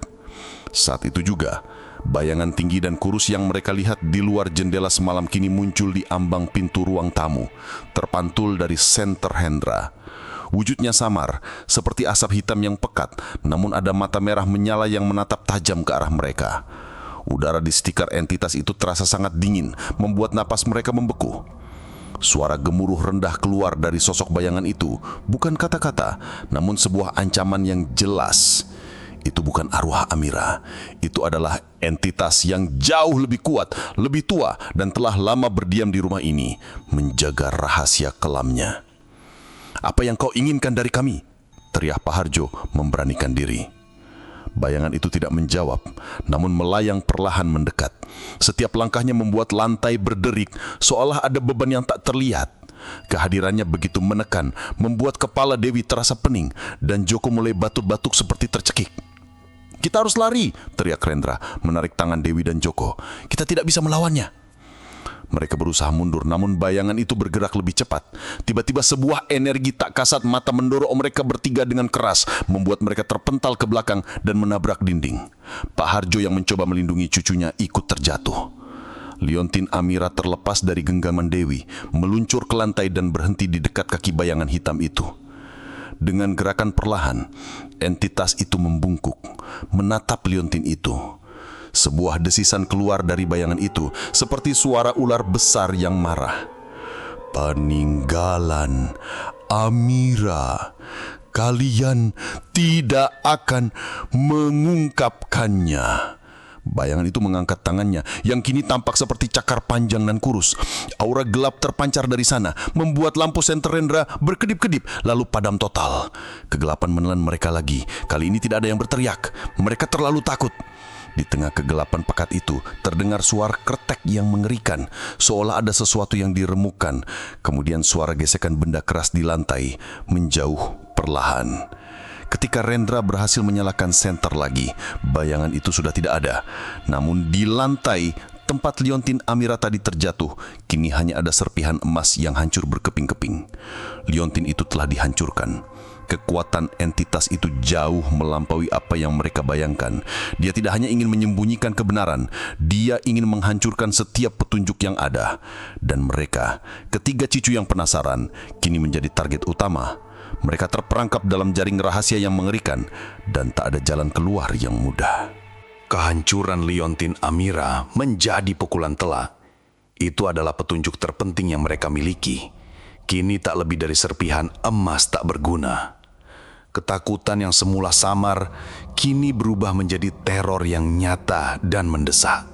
Saat itu juga, bayangan tinggi dan kurus yang mereka lihat di luar jendela semalam kini muncul di ambang pintu ruang tamu, terpantul dari senter Hendra. Wujudnya samar, seperti asap hitam yang pekat, namun ada mata merah menyala yang menatap tajam ke arah mereka. Udara di sekitar entitas itu terasa sangat dingin, membuat napas mereka membeku. Suara gemuruh rendah keluar dari sosok bayangan itu, bukan kata-kata, namun sebuah ancaman yang jelas. Itu bukan arwah Amira, itu adalah entitas yang jauh lebih kuat, lebih tua, dan telah lama berdiam di rumah ini, menjaga rahasia kelamnya. "Apa yang kau inginkan dari kami?" teriak Pak Harjo memberanikan diri. Bayangan itu tidak menjawab, namun melayang perlahan mendekat. Setiap langkahnya membuat lantai berderik, seolah ada beban yang tak terlihat. Kehadirannya begitu menekan, membuat kepala Dewi terasa pening, dan Joko mulai batuk-batuk seperti tercekik. "Kita harus lari!" teriak Rendra, menarik tangan Dewi dan Joko. "Kita tidak bisa melawannya." Mereka berusaha mundur, namun bayangan itu bergerak lebih cepat. Tiba-tiba sebuah energi tak kasat mata mendorong mereka bertiga dengan keras, membuat mereka terpental ke belakang dan menabrak dinding. Pak Harjo yang mencoba melindungi cucunya ikut terjatuh. Liontin Amira terlepas dari genggaman Dewi, meluncur ke lantai dan berhenti di dekat kaki bayangan hitam itu. Dengan gerakan perlahan, entitas itu membungkuk, menatap liontin itu. Sebuah desisan keluar dari bayangan itu, seperti suara ular besar yang marah. "Peninggalan Amira, kalian tidak akan mengungkapkannya," Bayangan itu mengangkat tangannya yang kini tampak seperti cakar panjang dan kurus. Aura gelap terpancar dari sana, membuat lampu senter Rendra berkedip-kedip lalu padam total. Kegelapan menelan mereka lagi. Kali ini tidak ada yang berteriak. Mereka terlalu takut. Di tengah kegelapan pekat itu terdengar suara kretek yang mengerikan, seolah ada sesuatu yang diremukkan. Kemudian suara gesekan benda keras di lantai menjauh perlahan. Ketika Rendra berhasil menyalakan senter lagi, bayangan itu sudah tidak ada. Namun di lantai tempat liontin Amira tadi terjatuh, kini hanya ada serpihan emas yang hancur berkeping-keping. Liontin itu telah dihancurkan. Kekuatan entitas itu jauh melampaui apa yang mereka bayangkan. Dia tidak hanya ingin menyembunyikan kebenaran, dia ingin menghancurkan setiap petunjuk yang ada. Dan mereka, ketiga cicu yang penasaran, kini menjadi target utama. Mereka terperangkap dalam jaring rahasia yang mengerikan dan tak ada jalan keluar yang mudah. Kehancuran liontin Amira menjadi pukulan telak. Itu adalah petunjuk terpenting yang mereka miliki. Kini tak lebih dari serpihan emas tak berguna. Ketakutan yang semula samar kini berubah menjadi teror yang nyata dan mendesak.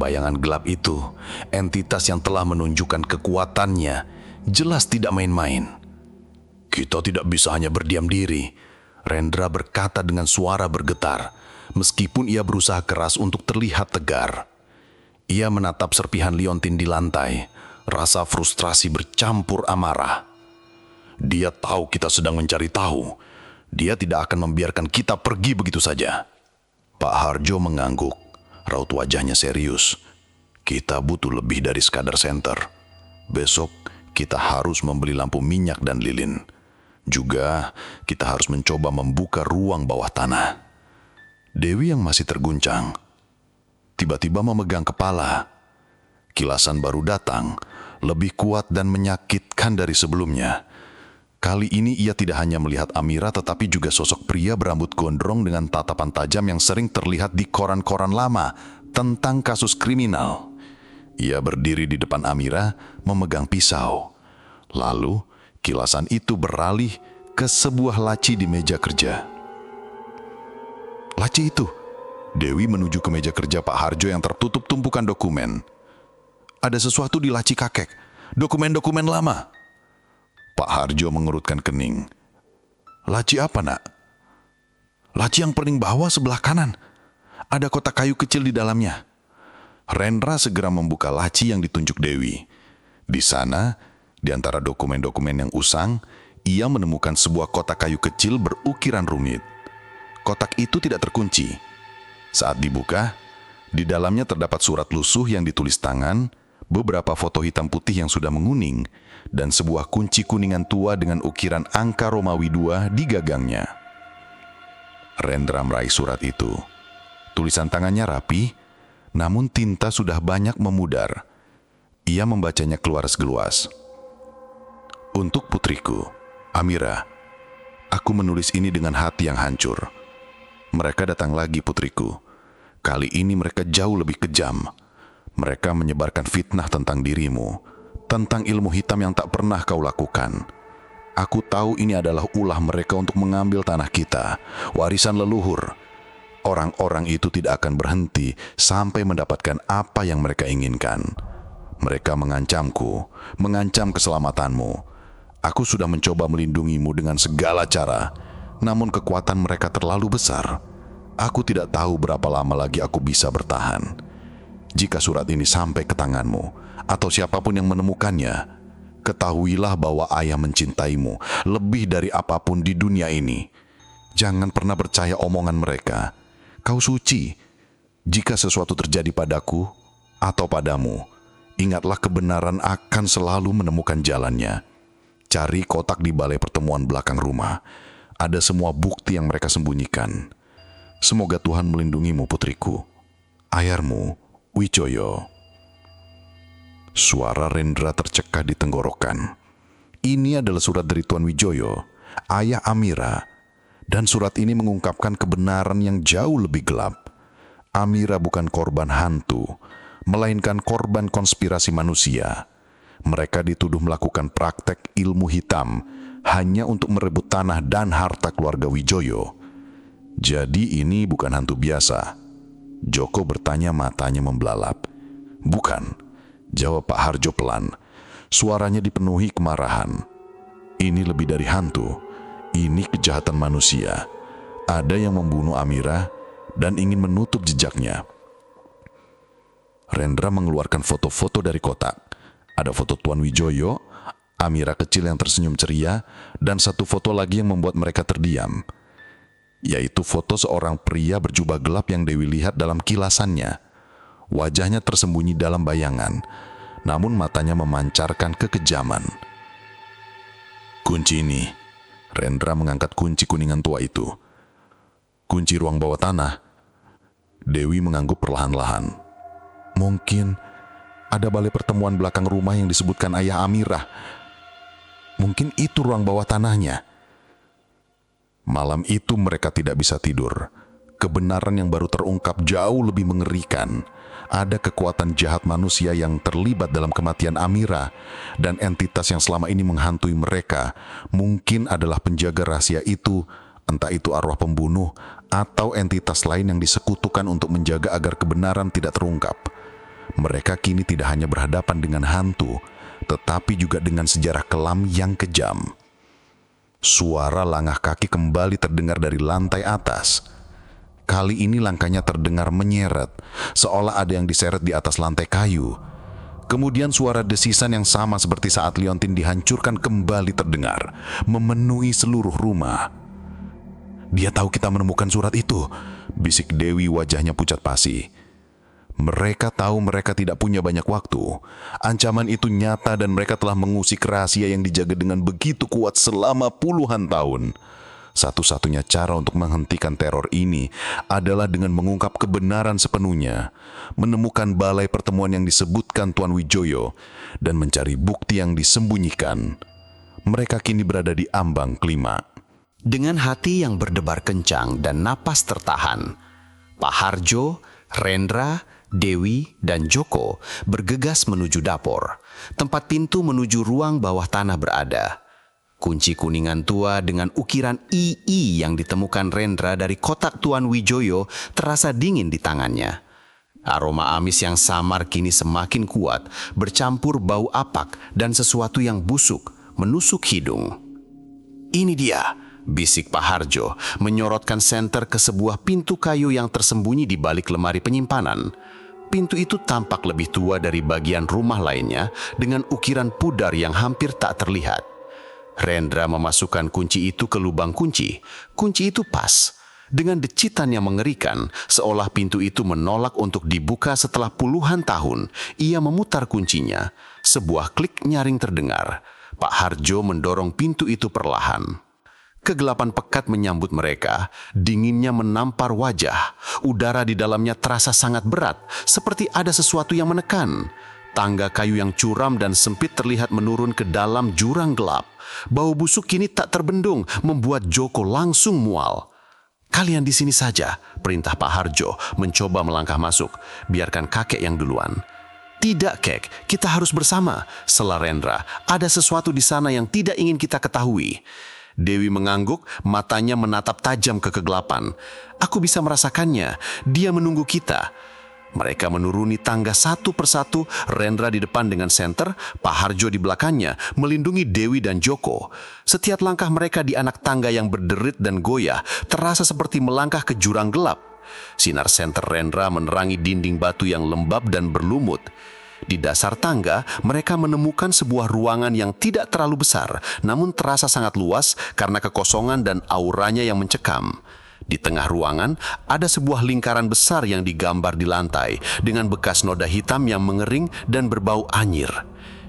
Bayangan gelap itu, entitas yang telah menunjukkan kekuatannya, jelas tidak main-main. Kita tidak bisa hanya berdiam diri, Rendra berkata dengan suara bergetar, meskipun ia berusaha keras untuk terlihat tegar. Ia menatap serpihan liontin di lantai, rasa frustrasi bercampur amarah. Dia tahu kita sedang mencari tahu. Dia tidak akan membiarkan kita pergi begitu saja. Pak Harjo mengangguk, raut wajahnya serius. Kita butuh lebih dari sekadar senter. Besok kita harus membeli lampu minyak dan lilin. Juga kita harus mencoba membuka ruang bawah tanah. Dewi yang masih terguncang tiba-tiba memegang kepala. Kilasan baru datang, lebih kuat dan menyakitkan dari sebelumnya. Kali ini ia tidak hanya melihat Amira tetapi juga sosok pria berambut gondrong dengan tatapan tajam yang sering terlihat di koran-koran lama tentang kasus kriminal. Ia berdiri di depan Amira memegang pisau. Lalu kilasan itu beralih ke sebuah laci di meja kerja. Laci itu, Dewi menuju ke meja kerja Pak Harjo yang tertutup tumpukan dokumen. Ada sesuatu di laci kakek, dokumen-dokumen lama. Pak Harjo mengerutkan kening. Laci apa, nak? Laci yang paling bawah sebelah kanan. Ada kotak kayu kecil di dalamnya. Rendra segera membuka laci yang ditunjuk Dewi. Di sana, di antara dokumen-dokumen yang usang, ia menemukan sebuah kotak kayu kecil berukiran rumit. Kotak itu tidak terkunci. Saat dibuka, di dalamnya terdapat surat lusuh yang ditulis tangan, beberapa foto hitam putih yang sudah menguning, dan sebuah kunci kuningan tua dengan ukiran angka Romawi 2 di gagangnya. Rendra meraih surat itu. Tulisan tangannya rapi, namun tinta sudah banyak memudar. Ia membacanya keluas-geluas. Untuk putriku, Amira, aku menulis ini dengan hati yang hancur. Mereka datang lagi, putriku. Kali ini mereka jauh lebih kejam. Mereka menyebarkan fitnah tentang dirimu, tentang ilmu hitam yang tak pernah kau lakukan. Aku tahu ini adalah ulah mereka untuk mengambil tanah kita, warisan leluhur. Orang-orang itu tidak akan berhenti sampai mendapatkan apa yang mereka inginkan. Mereka mengancamku, mengancam keselamatanmu. Aku sudah mencoba melindungimu dengan segala cara, namun kekuatan mereka terlalu besar. Aku tidak tahu berapa lama lagi aku bisa bertahan. Jika surat ini sampai ke tanganmu, atau siapapun yang menemukannya, ketahuilah bahwa ayah mencintaimu lebih dari apapun di dunia ini. Jangan pernah percaya omongan mereka. Kau suci. Jika sesuatu terjadi padaku atau padamu, ingatlah kebenaran akan selalu menemukan jalannya. Cari kotak di balai pertemuan belakang rumah. Ada semua bukti yang mereka sembunyikan. Semoga Tuhan melindungimu, putriku. Ayarmu, Wijoyo. Suara Rendra tercekat di tenggorokan. Ini adalah surat dari Tuan Wijoyo, ayah Amira. Dan surat ini mengungkapkan kebenaran yang jauh lebih gelap. Amira bukan korban hantu, melainkan korban konspirasi manusia. Mereka dituduh melakukan praktek ilmu hitam hanya untuk merebut tanah dan harta keluarga Wijoyo. Jadi ini bukan hantu biasa. Joko bertanya, matanya membelalak. Bukan, jawab Pak Harjo pelan. Suaranya dipenuhi kemarahan. Ini lebih dari hantu. Ini kejahatan manusia. Ada yang membunuh Amira dan ingin menutup jejaknya. Rendra mengeluarkan foto-foto dari kotak. Ada foto Tuan Wijoyo, Amira kecil yang tersenyum ceria, dan satu foto lagi yang membuat mereka terdiam, yaitu foto seorang pria berjubah gelap yang Dewi lihat dalam kilasannya. Wajahnya tersembunyi dalam bayangan, namun matanya memancarkan kekejaman. Kunci ini, Rendra mengangkat kunci kuningan tua itu. Kunci ruang bawah tanah. Dewi mengangguk perlahan-lahan. Mungkin ada balai pertemuan belakang rumah yang disebutkan ayah Amirah. Mungkin itu ruang bawah tanahnya. Malam itu mereka tidak bisa tidur. Kebenaran yang baru terungkap jauh lebih mengerikan. Ada kekuatan jahat manusia yang terlibat dalam kematian Amira, dan entitas yang selama ini menghantui mereka mungkin adalah penjaga rahasia itu, entah itu arwah pembunuh atau entitas lain yang disekutukan untuk menjaga agar kebenaran tidak terungkap. Mereka kini tidak hanya berhadapan dengan hantu, tetapi juga dengan sejarah kelam yang kejam. Suara langkah kaki kembali terdengar dari lantai atas. Kali ini langkahnya terdengar menyeret, seolah ada yang diseret di atas lantai kayu. Kemudian suara desisan yang sama seperti saat liontin dihancurkan kembali terdengar, memenuhi seluruh rumah. Dia tahu kita menemukan surat itu, bisik Dewi, wajahnya pucat pasi. Mereka tahu mereka tidak punya banyak waktu. Ancaman itu nyata dan mereka telah mengusik rahasia yang dijaga dengan begitu kuat selama puluhan tahun. Satu-satunya cara untuk menghentikan teror ini adalah dengan mengungkap kebenaran sepenuhnya, menemukan balai pertemuan yang disebutkan Tuan Wijoyo, dan mencari bukti yang disembunyikan. Mereka kini berada di ambang kelima. Dengan hati yang berdebar kencang dan napas tertahan, Pak Harjo, Rendra, Dewi, dan Joko bergegas menuju dapur, tempat pintu menuju ruang bawah tanah berada. Kunci kuningan tua dengan ukiran II yang ditemukan Rendra dari kotak Tuan Wijoyo terasa dingin di tangannya. Aroma amis yang samar kini semakin kuat, bercampur bau apak dan sesuatu yang busuk menusuk hidung. Ini dia, bisik Pak Harjo, menyorotkan senter ke sebuah pintu kayu yang tersembunyi di balik lemari penyimpanan. Pintu itu tampak lebih tua dari bagian rumah lainnya dengan ukiran pudar yang hampir tak terlihat. Rendra memasukkan kunci itu ke lubang kunci. Kunci itu pas. Dengan decitan yang mengerikan, seolah pintu itu menolak untuk dibuka setelah puluhan tahun. Ia memutar kuncinya. Sebuah klik nyaring terdengar. Pak Harjo mendorong pintu itu perlahan. Kegelapan pekat menyambut mereka. Dinginnya menampar wajah. Udara di dalamnya terasa sangat berat, seperti ada sesuatu yang menekan. Tangga kayu yang curam dan sempit terlihat menurun ke dalam jurang gelap. Bau busuk kini tak terbendung, membuat Joko langsung mual. Kalian di sini saja, perintah Pak Harjo, mencoba melangkah masuk. Biarkan kakek yang duluan. Tidak, Kek, kita harus bersama, sela Rendra. Ada sesuatu di sana yang tidak ingin kita ketahui. Dewi mengangguk, matanya menatap tajam ke kegelapan. Aku bisa merasakannya, dia menunggu kita. Mereka menuruni tangga satu persatu, Rendra di depan dengan senter, Pak Harjo di belakangnya, melindungi Dewi dan Joko. Setiap langkah mereka di anak tangga yang berderit dan goyah, terasa seperti melangkah ke jurang gelap. Sinar senter Rendra menerangi dinding batu yang lembab dan berlumut. Di dasar tangga, mereka menemukan sebuah ruangan yang tidak terlalu besar, namun terasa sangat luas karena kekosongan dan auranya yang mencekam. Di tengah ruangan, ada sebuah lingkaran besar yang digambar di lantai dengan bekas noda hitam yang mengering dan berbau anyir.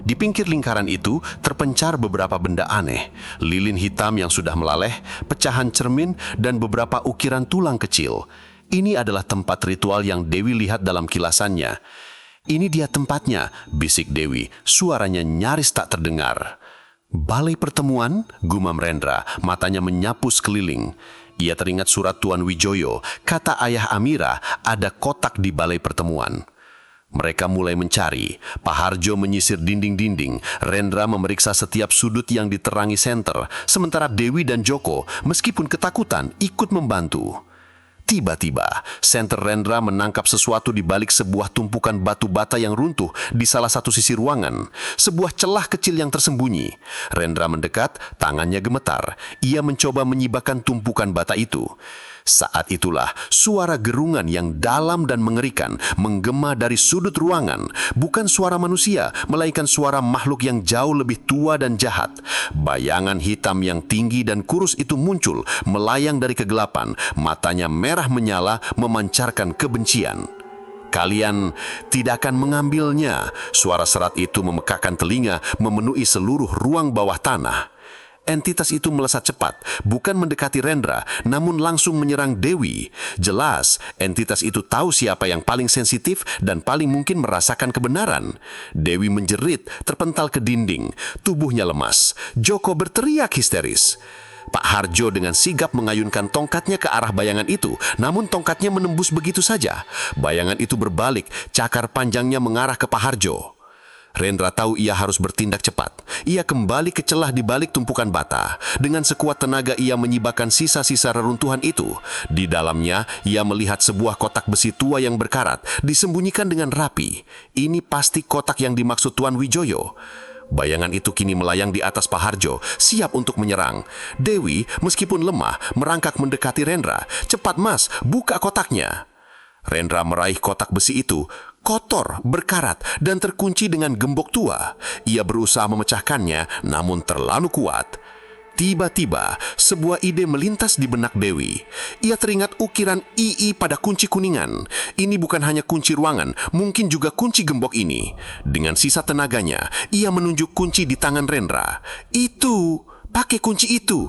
Di pinggir lingkaran itu terpencar beberapa benda aneh, lilin hitam yang sudah melaleh, pecahan cermin, dan beberapa ukiran tulang kecil. Ini adalah tempat ritual yang Dewi lihat dalam kilasannya. Ini dia tempatnya, bisik Dewi, suaranya nyaris tak terdengar. Balai pertemuan, gumam Rendra, matanya menyapu sekeliling. Ia teringat surat Tuan Wijoyo, kata ayah Amira, ada kotak di balai pertemuan. Mereka mulai mencari. Pak Harjo menyisir dinding-dinding. Rendra memeriksa setiap sudut yang diterangi senter, sementara Dewi dan Joko, meskipun ketakutan, ikut membantu. Tiba-tiba, Senter Rendra menangkap sesuatu di balik sebuah tumpukan batu bata yang runtuh di salah satu sisi ruangan. Sebuah celah kecil yang tersembunyi. Rendra mendekat, tangannya gemetar. Ia mencoba menyibakkan tumpukan bata itu. Saat itulah suara gerungan yang dalam dan mengerikan menggema dari sudut ruangan. Bukan suara manusia, melainkan suara makhluk yang jauh lebih tua dan jahat. Bayangan hitam yang tinggi dan kurus itu muncul, melayang dari kegelapan. Matanya merah menyala, memancarkan kebencian. Kalian tidak akan mengambilnya. Suara serat itu memekakkan telinga, memenuhi seluruh ruang bawah tanah. Entitas itu melesat cepat, bukan mendekati Rendra, namun langsung menyerang Dewi. Jelas, entitas itu tahu siapa yang paling sensitif dan paling mungkin merasakan kebenaran. Dewi menjerit, terpental ke dinding. Tubuhnya lemas. Joko berteriak histeris. Pak Harjo dengan sigap mengayunkan tongkatnya ke arah bayangan itu, namun tongkatnya menembus begitu saja. Bayangan itu berbalik, cakar panjangnya mengarah ke Pak Harjo. Rendra tahu ia harus bertindak cepat. Ia kembali ke celah di balik tumpukan bata. Dengan sekuat tenaga ia menyibakkan sisa-sisa reruntuhan itu. Di dalamnya, ia melihat sebuah kotak besi tua yang berkarat, disembunyikan dengan rapi. Ini pasti kotak yang dimaksud Tuan Wijoyo. Bayangan itu kini melayang di atas Pak Harjo, siap untuk menyerang. Dewi, meskipun lemah, merangkak mendekati Rendra. "Cepat mas, buka kotaknya." Rendra meraih kotak besi itu, kotor, berkarat, dan terkunci dengan gembok tua. Ia berusaha memecahkannya, namun terlalu kuat. Tiba-tiba, sebuah ide melintas di benak Dewi. Ia teringat ukiran II pada kunci kuningan. Ini bukan hanya kunci ruangan, mungkin juga kunci gembok ini. Dengan sisa tenaganya, ia menunjuk kunci di tangan Rendra. "Itu, pakai kunci itu."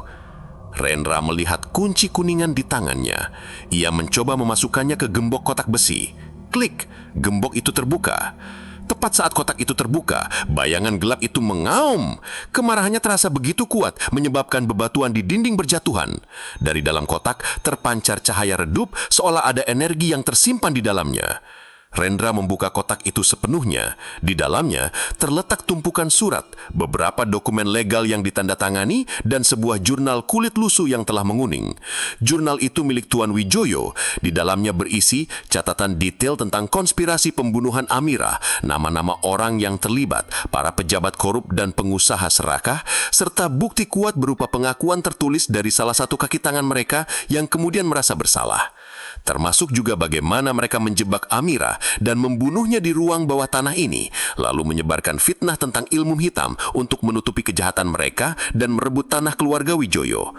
Rendra melihat kunci kuningan di tangannya. Ia mencoba memasukkannya ke gembok kotak besi. Klik, gembok itu terbuka. Tepat saat kotak itu terbuka, bayangan gelap itu mengaum. Kemarahannya terasa begitu kuat, menyebabkan bebatuan di dinding berjatuhan. Dari dalam kotak terpancar cahaya redup, seolah ada energi yang tersimpan di dalamnya. Rendra membuka kotak itu sepenuhnya. Di dalamnya terletak tumpukan surat, beberapa dokumen legal yang ditandatangani, dan sebuah jurnal kulit lusuh yang telah menguning. Jurnal itu milik Tuan Wijoyo. Di dalamnya berisi catatan detail tentang konspirasi pembunuhan Amira, nama-nama orang yang terlibat, para pejabat korup dan pengusaha serakah, serta bukti kuat berupa pengakuan tertulis dari salah satu kaki tangan mereka yang kemudian merasa bersalah. Termasuk juga bagaimana mereka menjebak Amira dan membunuhnya di ruang bawah tanah ini, lalu menyebarkan fitnah tentang ilmu hitam untuk menutupi kejahatan mereka dan merebut tanah keluarga Wijoyo.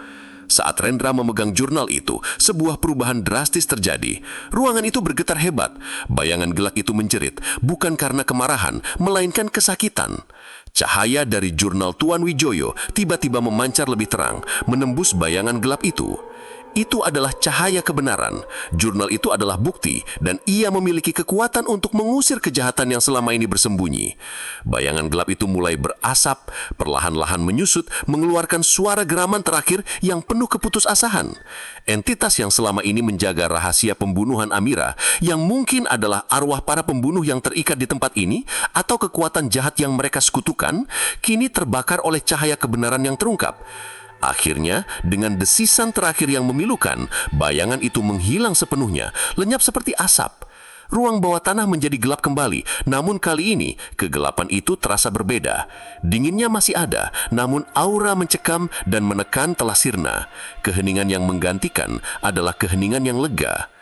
Saat Rendra memegang jurnal itu, sebuah perubahan drastis terjadi. Ruangan itu bergetar hebat. Bayangan gelap itu menjerit, bukan karena kemarahan, melainkan kesakitan. Cahaya dari jurnal Tuan Wijoyo tiba-tiba memancar lebih terang, menembus bayangan gelap itu. Itu adalah cahaya kebenaran. Jurnal itu adalah bukti, dan ia memiliki kekuatan untuk mengusir kejahatan yang selama ini bersembunyi. Bayangan gelap itu mulai berasap, perlahan-lahan menyusut, mengeluarkan suara geraman terakhir yang penuh keputusasaan. Entitas yang selama ini menjaga rahasia pembunuhan Amira, yang mungkin adalah arwah para pembunuh yang terikat di tempat ini, atau kekuatan jahat yang mereka sekutukan, kini terbakar oleh cahaya kebenaran yang terungkap. Akhirnya, dengan desisan terakhir yang memilukan, bayangan itu menghilang sepenuhnya, lenyap seperti asap. Ruang bawah tanah menjadi gelap kembali, namun kali ini kegelapan itu terasa berbeda. Dinginnya masih ada, namun aura mencekam dan menekan telah sirna. Keheningan yang menggantikan adalah keheningan yang lega.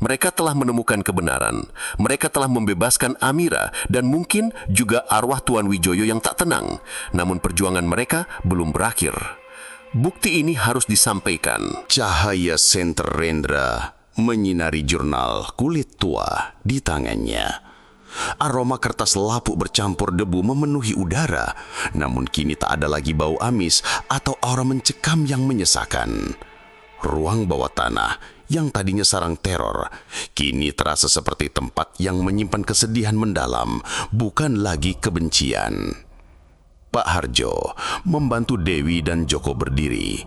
Mereka telah menemukan kebenaran. Mereka telah membebaskan Amira dan mungkin juga arwah Tuan Wijoyo yang tak tenang. Namun perjuangan mereka belum berakhir. Bukti ini harus disampaikan. Cahaya Senter Rendra menyinari jurnal kulit tua di tangannya. Aroma kertas lapuk bercampur debu memenuhi udara, namun kini tak ada lagi bau amis atau aura mencekam yang menyesakan. Ruang bawah tanah yang tadinya sarang teror, kini terasa seperti tempat yang menyimpan kesedihan mendalam, bukan lagi kebencian. Pak Harjo membantu Dewi dan Joko berdiri.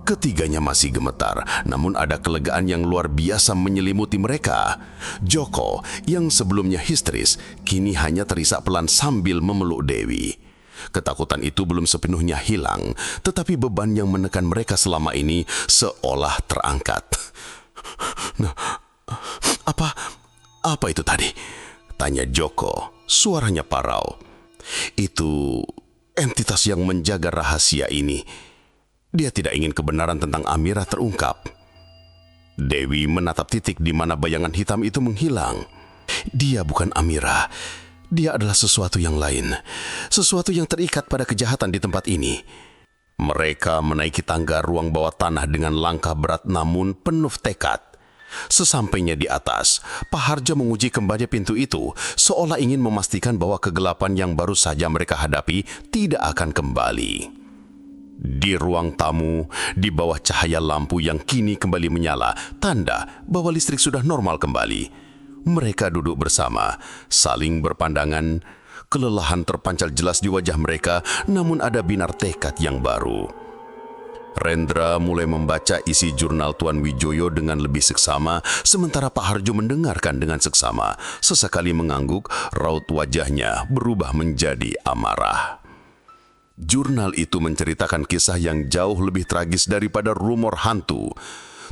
Ketiganya masih gemetar, namun ada kelegaan yang luar biasa menyelimuti mereka. Joko, yang sebelumnya histeris, kini hanya terisak pelan sambil memeluk Dewi. Ketakutan itu belum sepenuhnya hilang, tetapi beban yang menekan mereka selama ini seolah terangkat. Apa itu tadi? Tanya Joko, suaranya parau. Itu entitas yang menjaga rahasia ini. Dia tidak ingin kebenaran tentang Amira terungkap. Dewi menatap titik di mana bayangan hitam itu menghilang. Dia bukan Amira. Dia adalah sesuatu yang lain. Sesuatu yang terikat pada kejahatan di tempat ini. Mereka menaiki tangga ruang bawah tanah dengan langkah berat namun penuh tekad. Sesampainya di atas, Pak Harjo menguji kembali pintu itu, seolah ingin memastikan bahwa kegelapan yang baru saja mereka hadapi tidak akan kembali. Di ruang tamu, di bawah cahaya lampu yang kini kembali menyala, tanda bahwa listrik sudah normal kembali. Mereka duduk bersama, saling berpandangan. Kelelahan terpancar jelas di wajah mereka, namun ada binar tekad yang baru. Rendra mulai membaca isi jurnal Tuan Wijoyo dengan lebih seksama, sementara Pak Harjo mendengarkan dengan seksama. Sesekali mengangguk, raut wajahnya berubah menjadi amarah. Jurnal itu menceritakan kisah yang jauh lebih tragis daripada rumor hantu.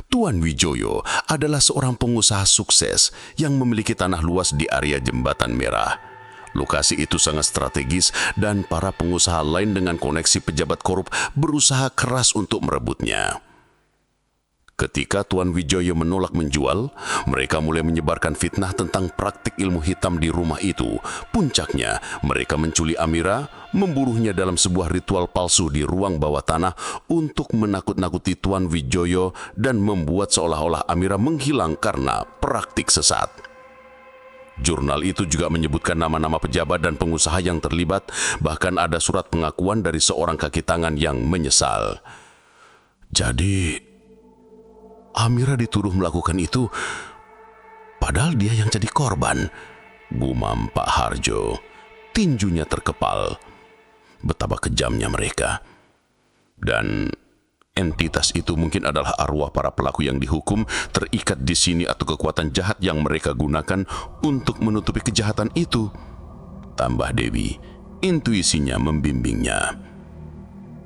Tuan Wijoyo adalah seorang pengusaha sukses yang memiliki tanah luas di area Jembatan Merah. Lokasi itu sangat strategis dan para pengusaha lain dengan koneksi pejabat korup berusaha keras untuk merebutnya. Ketika Tuan Wijoyo menolak menjual, mereka mulai menyebarkan fitnah tentang praktik ilmu hitam di rumah itu. Puncaknya, mereka menculik Amira, memburuhnya dalam sebuah ritual palsu di ruang bawah tanah untuk menakut-nakuti Tuan Wijoyo dan membuat seolah-olah Amira menghilang karena praktik sesat. Jurnal itu juga menyebutkan nama-nama pejabat dan pengusaha yang terlibat, bahkan ada surat pengakuan dari seorang kaki tangan yang menyesal. Jadi, Amira dituduh melakukan itu, padahal dia yang jadi korban. Gumam Pak Harjo, tinjunya terkepal. Betapa kejamnya mereka. Dan entitas itu mungkin adalah arwah para pelaku yang dihukum terikat di sini atau kekuatan jahat yang mereka gunakan untuk menutupi kejahatan itu. Tambah Dewi, intuisinya membimbingnya.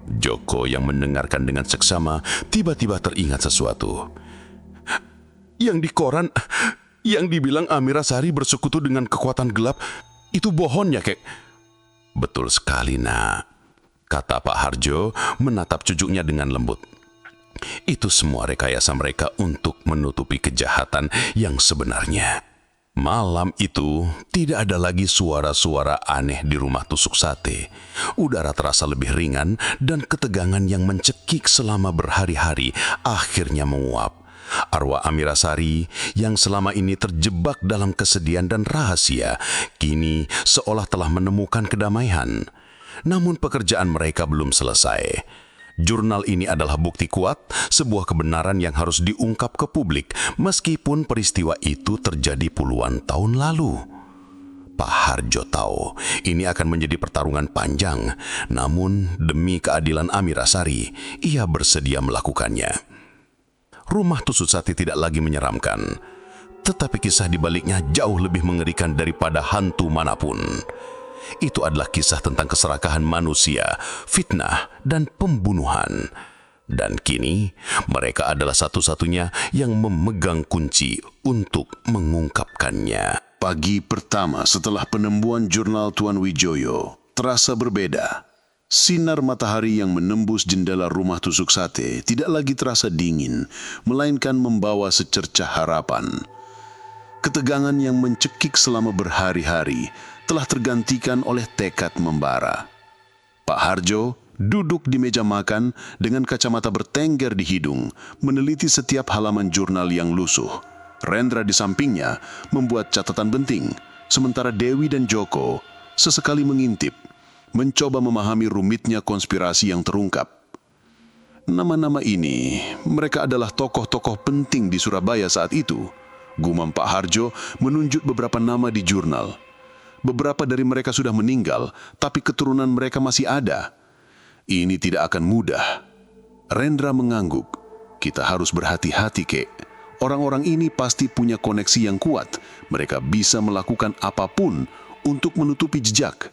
Joko yang mendengarkan dengan seksama tiba-tiba teringat sesuatu. Yang di koran, yang dibilang Amira Sari bersekutu dengan kekuatan gelap, itu bohong ya, Kek? Betul sekali, Nak. Kata Pak Harjo menatap cucunya dengan lembut. Itu semua rekayasa mereka untuk menutupi kejahatan yang sebenarnya. Malam itu tidak ada lagi suara-suara aneh di rumah tusuk sate. Udara terasa lebih ringan dan ketegangan yang mencekik selama berhari-hari akhirnya menguap. Arwah Amira Sari yang selama ini terjebak dalam kesedihan dan rahasia kini seolah telah menemukan kedamaian. Namun pekerjaan mereka belum selesai. Jurnal ini adalah bukti kuat, sebuah kebenaran yang harus diungkap ke publik, meskipun peristiwa itu terjadi puluhan tahun lalu. Pak Harjo tahu ini akan menjadi pertarungan panjang, namun demi keadilan Amira Sari, ia bersedia melakukannya. Rumah tusuk sate tidak lagi menyeramkan, tetapi kisah di baliknya jauh lebih mengerikan daripada hantu manapun. Itu adalah kisah tentang keserakahan manusia, fitnah, dan pembunuhan. Dan kini, mereka adalah satu-satunya yang memegang kunci untuk mengungkapkannya. Pagi pertama setelah penemuan jurnal Tuan Wijoyo terasa berbeda. Sinar matahari yang menembus jendela rumah tusuk sate tidak lagi terasa dingin, melainkan membawa secercah harapan. Ketegangan yang mencekik selama berhari-hari telah tergantikan oleh tekad membara. Pak Harjo duduk di meja makan dengan kacamata bertengger di hidung, meneliti setiap halaman jurnal yang lusuh. Rendra di sampingnya membuat catatan penting, sementara Dewi dan Joko sesekali mengintip, mencoba memahami rumitnya konspirasi yang terungkap. Nama-nama ini, mereka adalah tokoh-tokoh penting di Surabaya saat itu. Gumam Pak Harjo menunjuk beberapa nama di jurnal. Beberapa dari mereka sudah meninggal, tapi keturunan mereka masih ada. Ini tidak akan mudah. Rendra mengangguk. Kita harus berhati-hati, Kek. Orang-orang ini pasti punya koneksi yang kuat. Mereka bisa melakukan apapun untuk menutupi jejak.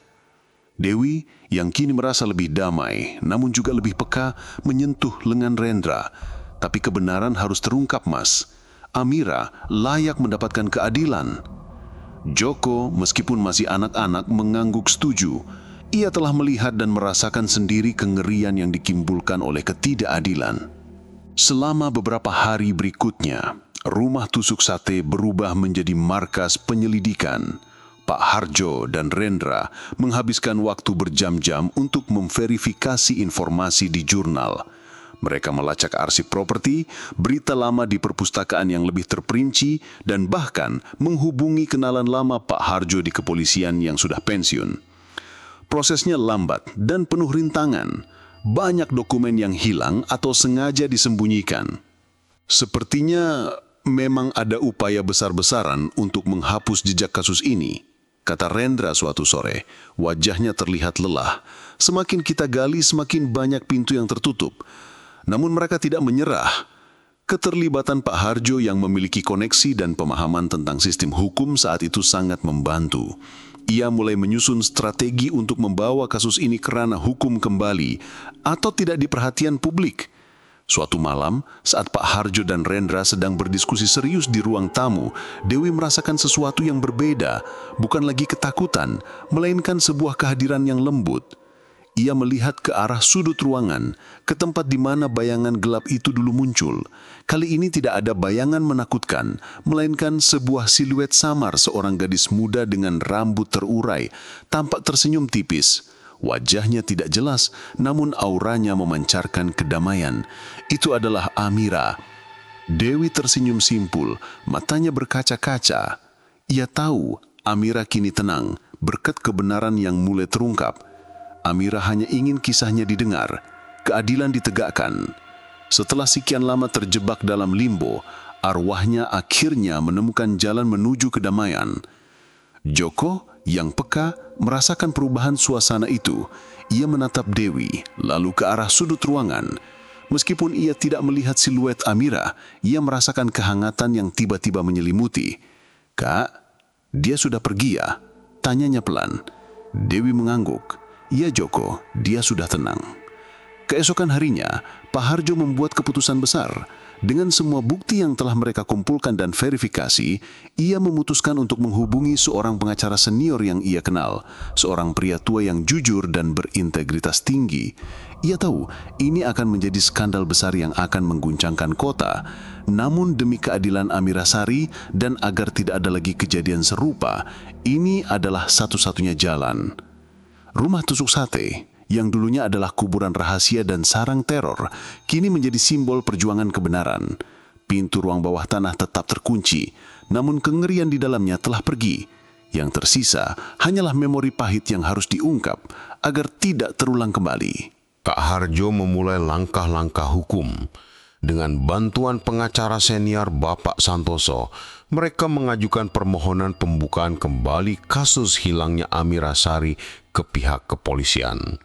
Dewi yang kini merasa lebih damai, namun juga lebih peka, menyentuh lengan Rendra. Tapi kebenaran harus terungkap, Mas. Amira layak mendapatkan keadilan. Joko, meskipun masih anak-anak, mengangguk setuju. Ia telah melihat dan merasakan sendiri kengerian yang ditimbulkan oleh ketidakadilan. Selama beberapa hari berikutnya, rumah tusuk sate berubah menjadi markas penyelidikan. Pak Harjo dan Rendra menghabiskan waktu berjam-jam untuk memverifikasi informasi di jurnal. Mereka melacak arsip properti, berita lama di perpustakaan yang lebih terperinci, dan bahkan menghubungi kenalan lama Pak Harjo di kepolisian yang sudah pensiun. Prosesnya lambat dan penuh rintangan. Banyak dokumen yang hilang atau sengaja disembunyikan. Sepertinya memang ada upaya besar-besaran untuk menghapus jejak kasus ini, kata Rendra suatu sore. Wajahnya terlihat lelah. Semakin kita gali, semakin banyak pintu yang tertutup. Namun mereka tidak menyerah. Keterlibatan Pak Harjo yang memiliki koneksi dan pemahaman tentang sistem hukum saat itu sangat membantu. Ia mulai menyusun strategi untuk membawa kasus ini ke ranah hukum kembali atau tidak diperhatian publik. Suatu malam, saat Pak Harjo dan Rendra sedang berdiskusi serius di ruang tamu, Dewi merasakan sesuatu yang berbeda, bukan lagi ketakutan, melainkan sebuah kehadiran yang lembut. Ia melihat ke arah sudut ruangan, ke tempat di mana bayangan gelap itu dulu muncul. Kali ini tidak ada bayangan menakutkan, melainkan sebuah siluet samar seorang gadis muda dengan rambut terurai, tampak tersenyum tipis. Wajahnya tidak jelas, namun auranya memancarkan kedamaian. Itu adalah Amira. Dewi tersenyum simpul, matanya berkaca-kaca. Ia tahu Amira kini tenang, berkat kebenaran yang mulai terungkap. Amira hanya ingin kisahnya didengar, keadilan ditegakkan. Setelah sekian lama terjebak dalam limbo, arwahnya akhirnya menemukan jalan menuju kedamaian. Joko yang peka merasakan perubahan suasana itu. Ia menatap Dewi, lalu ke arah sudut ruangan. Meskipun ia tidak melihat siluet Amira, ia merasakan kehangatan yang tiba-tiba menyelimuti. "Kak, dia sudah pergi ya?" tanyanya pelan. Dewi mengangguk. "Ya Joko, dia sudah tenang." Keesokan harinya, Pak Harjo membuat keputusan besar. Dengan semua bukti yang telah mereka kumpulkan dan verifikasi, ia memutuskan untuk menghubungi seorang pengacara senior yang ia kenal, seorang pria tua yang jujur dan berintegritas tinggi. Ia tahu ini akan menjadi skandal besar yang akan mengguncangkan kota. Namun demi keadilan Amira Sari dan agar tidak ada lagi kejadian serupa, ini adalah satu-satunya jalan. Rumah tusuk sate, yang dulunya adalah kuburan rahasia dan sarang teror, kini menjadi simbol perjuangan kebenaran. Pintu ruang bawah tanah tetap terkunci, namun kengerian di dalamnya telah pergi. Yang tersisa hanyalah memori pahit yang harus diungkap agar tidak terulang kembali. Pak Harjo memulai langkah-langkah hukum. Dengan bantuan pengacara senior Bapak Santoso, mereka mengajukan permohonan pembukaan kembali kasus hilangnya Amira Sari ke pihak kepolisian.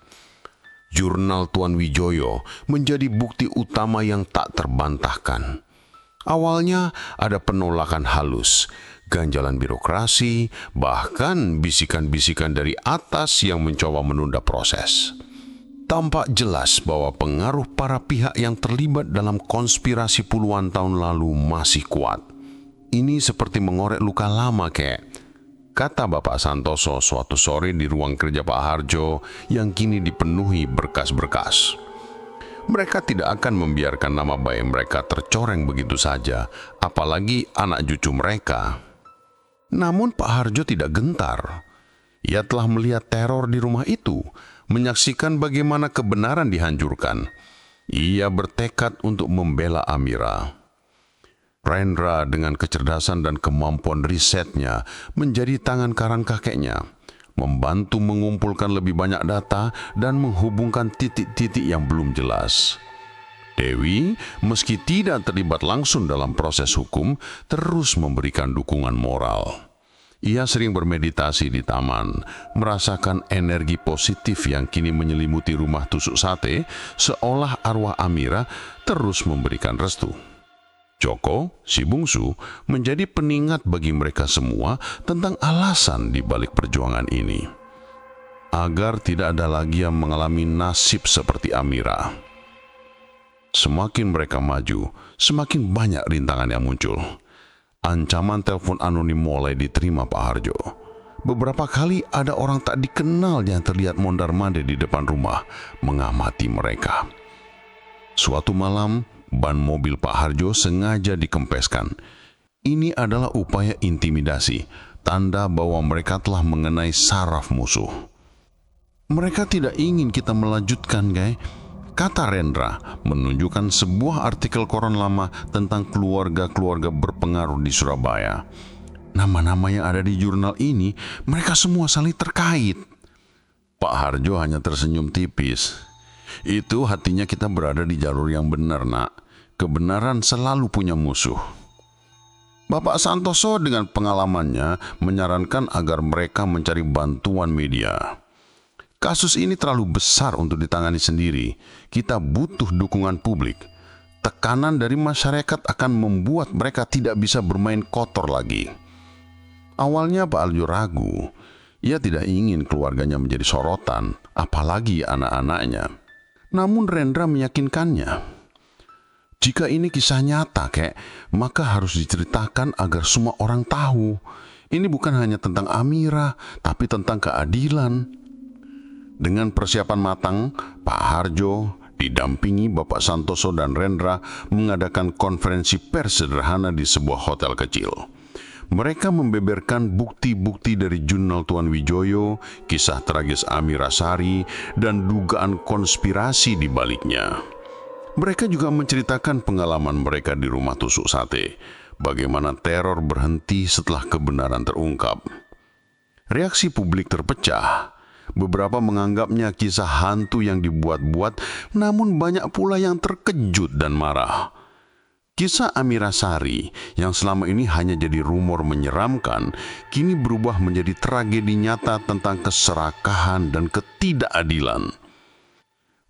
Jurnal Tuan Wijoyo menjadi bukti utama yang tak terbantahkan. Awalnya ada penolakan halus, ganjalan birokrasi, bahkan bisikan-bisikan dari atas yang mencoba menunda proses. Tampak jelas bahwa pengaruh para pihak yang terlibat dalam konspirasi puluhan tahun lalu masih kuat. Ini seperti mengorek luka lama, kek, kata Bapak Santoso suatu sore di ruang kerja Pak Harjo yang kini dipenuhi berkas-berkas. Mereka tidak akan membiarkan nama baik mereka tercoreng begitu saja, apalagi anak cucu mereka. Namun Pak Harjo tidak gentar. Ia telah melihat teror di rumah itu, menyaksikan bagaimana kebenaran dihancurkan. Ia bertekad untuk membela Amira. Rendra dengan kecerdasan dan kemampuan risetnya menjadi tangan kanan kakeknya, membantu mengumpulkan lebih banyak data dan menghubungkan titik-titik yang belum jelas. Dewi, meski tidak terlibat langsung dalam proses hukum, terus memberikan dukungan moral. Ia sering bermeditasi di taman, merasakan energi positif yang kini menyelimuti rumah tusuk sate, seolah arwah Amira terus memberikan restu. Joko, si bungsu, menjadi pengingat bagi mereka semua tentang alasan di balik perjuangan ini. Agar tidak ada lagi yang mengalami nasib seperti Amira. Semakin mereka maju, semakin banyak rintangan yang muncul. Ancaman telepon anonim mulai diterima Pak Harjo. Beberapa kali ada orang tak dikenal yang terlihat mondar-mandir di depan rumah mengamati mereka. Suatu malam, ban mobil Pak Harjo sengaja dikempeskan. Ini adalah upaya intimidasi, tanda bahwa mereka telah mengenai saraf musuh. Mereka tidak ingin kita melanjutkan, guys, kata Rendra, menunjukkan sebuah artikel koran lama tentang keluarga-keluarga berpengaruh di Surabaya. Nama-nama yang ada di jurnal ini, mereka semua saling terkait. Pak Harjo hanya tersenyum tipis. Itu hatinya kita berada di jalur yang benar, nak. Kebenaran selalu punya musuh. Bapak Santoso dengan pengalamannya menyarankan agar mereka mencari bantuan media. Kasus ini terlalu besar untuk ditangani sendiri. Kita butuh dukungan publik. Tekanan dari masyarakat akan membuat mereka tidak bisa bermain kotor lagi. Awalnya Pak Harjo ragu. Ia tidak ingin keluarganya menjadi sorotan, apalagi anak-anaknya. Namun Rendra meyakinkannya. Jika ini kisah nyata, maka harus diceritakan agar semua orang tahu. Ini bukan hanya tentang Amira, tapi tentang keadilan. Dengan persiapan matang, Pak Harjo didampingi Bapak Santoso dan Rendra mengadakan konferensi pers sederhana di sebuah hotel kecil. Mereka membeberkan bukti-bukti dari jurnal Tuan Wijoyo, kisah tragis Amira Sari, dan dugaan konspirasi di baliknya. Mereka juga menceritakan pengalaman mereka di rumah tusuk sate, bagaimana teror berhenti setelah kebenaran terungkap. Reaksi publik terpecah. Beberapa menganggapnya kisah hantu yang dibuat-buat, namun banyak pula yang terkejut dan marah. Kisah Amira Sari yang selama ini hanya jadi rumor menyeramkan, kini berubah menjadi tragedi nyata tentang keserakahan dan ketidakadilan.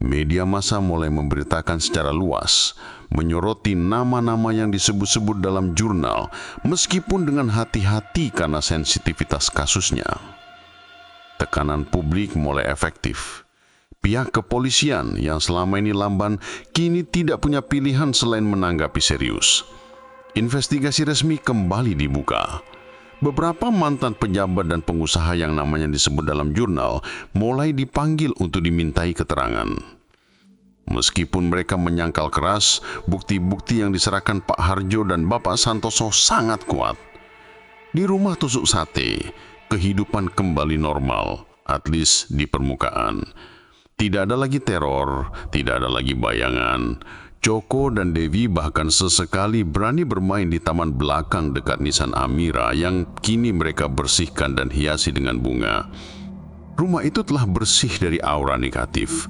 Media massa mulai memberitakan secara luas, menyoroti nama-nama yang disebut-sebut dalam jurnal, meskipun dengan hati-hati karena sensitivitas kasusnya. Tekanan publik mulai efektif. Pihak kepolisian yang selama ini lamban kini tidak punya pilihan selain menanggapi serius. Investigasi resmi kembali dibuka. Beberapa mantan pejabat dan pengusaha yang namanya disebut dalam jurnal mulai dipanggil untuk dimintai keterangan. Meskipun mereka menyangkal keras, bukti-bukti yang diserahkan Pak Harjo dan Bapak Santoso sangat kuat. Di rumah tusuk sate, kehidupan kembali normal, at least di permukaan. Tidak ada lagi teror, tidak ada lagi bayangan. Joko dan Devi bahkan sesekali berani bermain di taman belakang dekat nisan Amira yang kini mereka bersihkan dan hiasi dengan bunga. Rumah itu telah bersih dari aura negatif.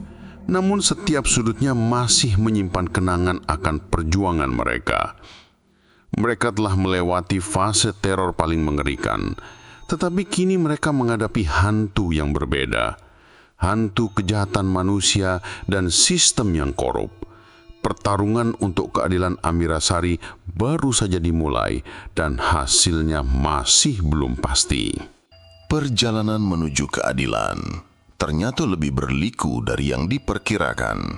Namun setiap sudutnya masih menyimpan kenangan akan perjuangan mereka. Mereka telah melewati fase teror paling mengerikan. Tetapi kini mereka menghadapi hantu yang berbeda. Hantu kejahatan manusia dan sistem yang korup. Pertarungan untuk keadilan Amira Sari baru saja dimulai dan hasilnya masih belum pasti. Perjalanan menuju keadilan ternyata lebih berliku dari yang diperkirakan.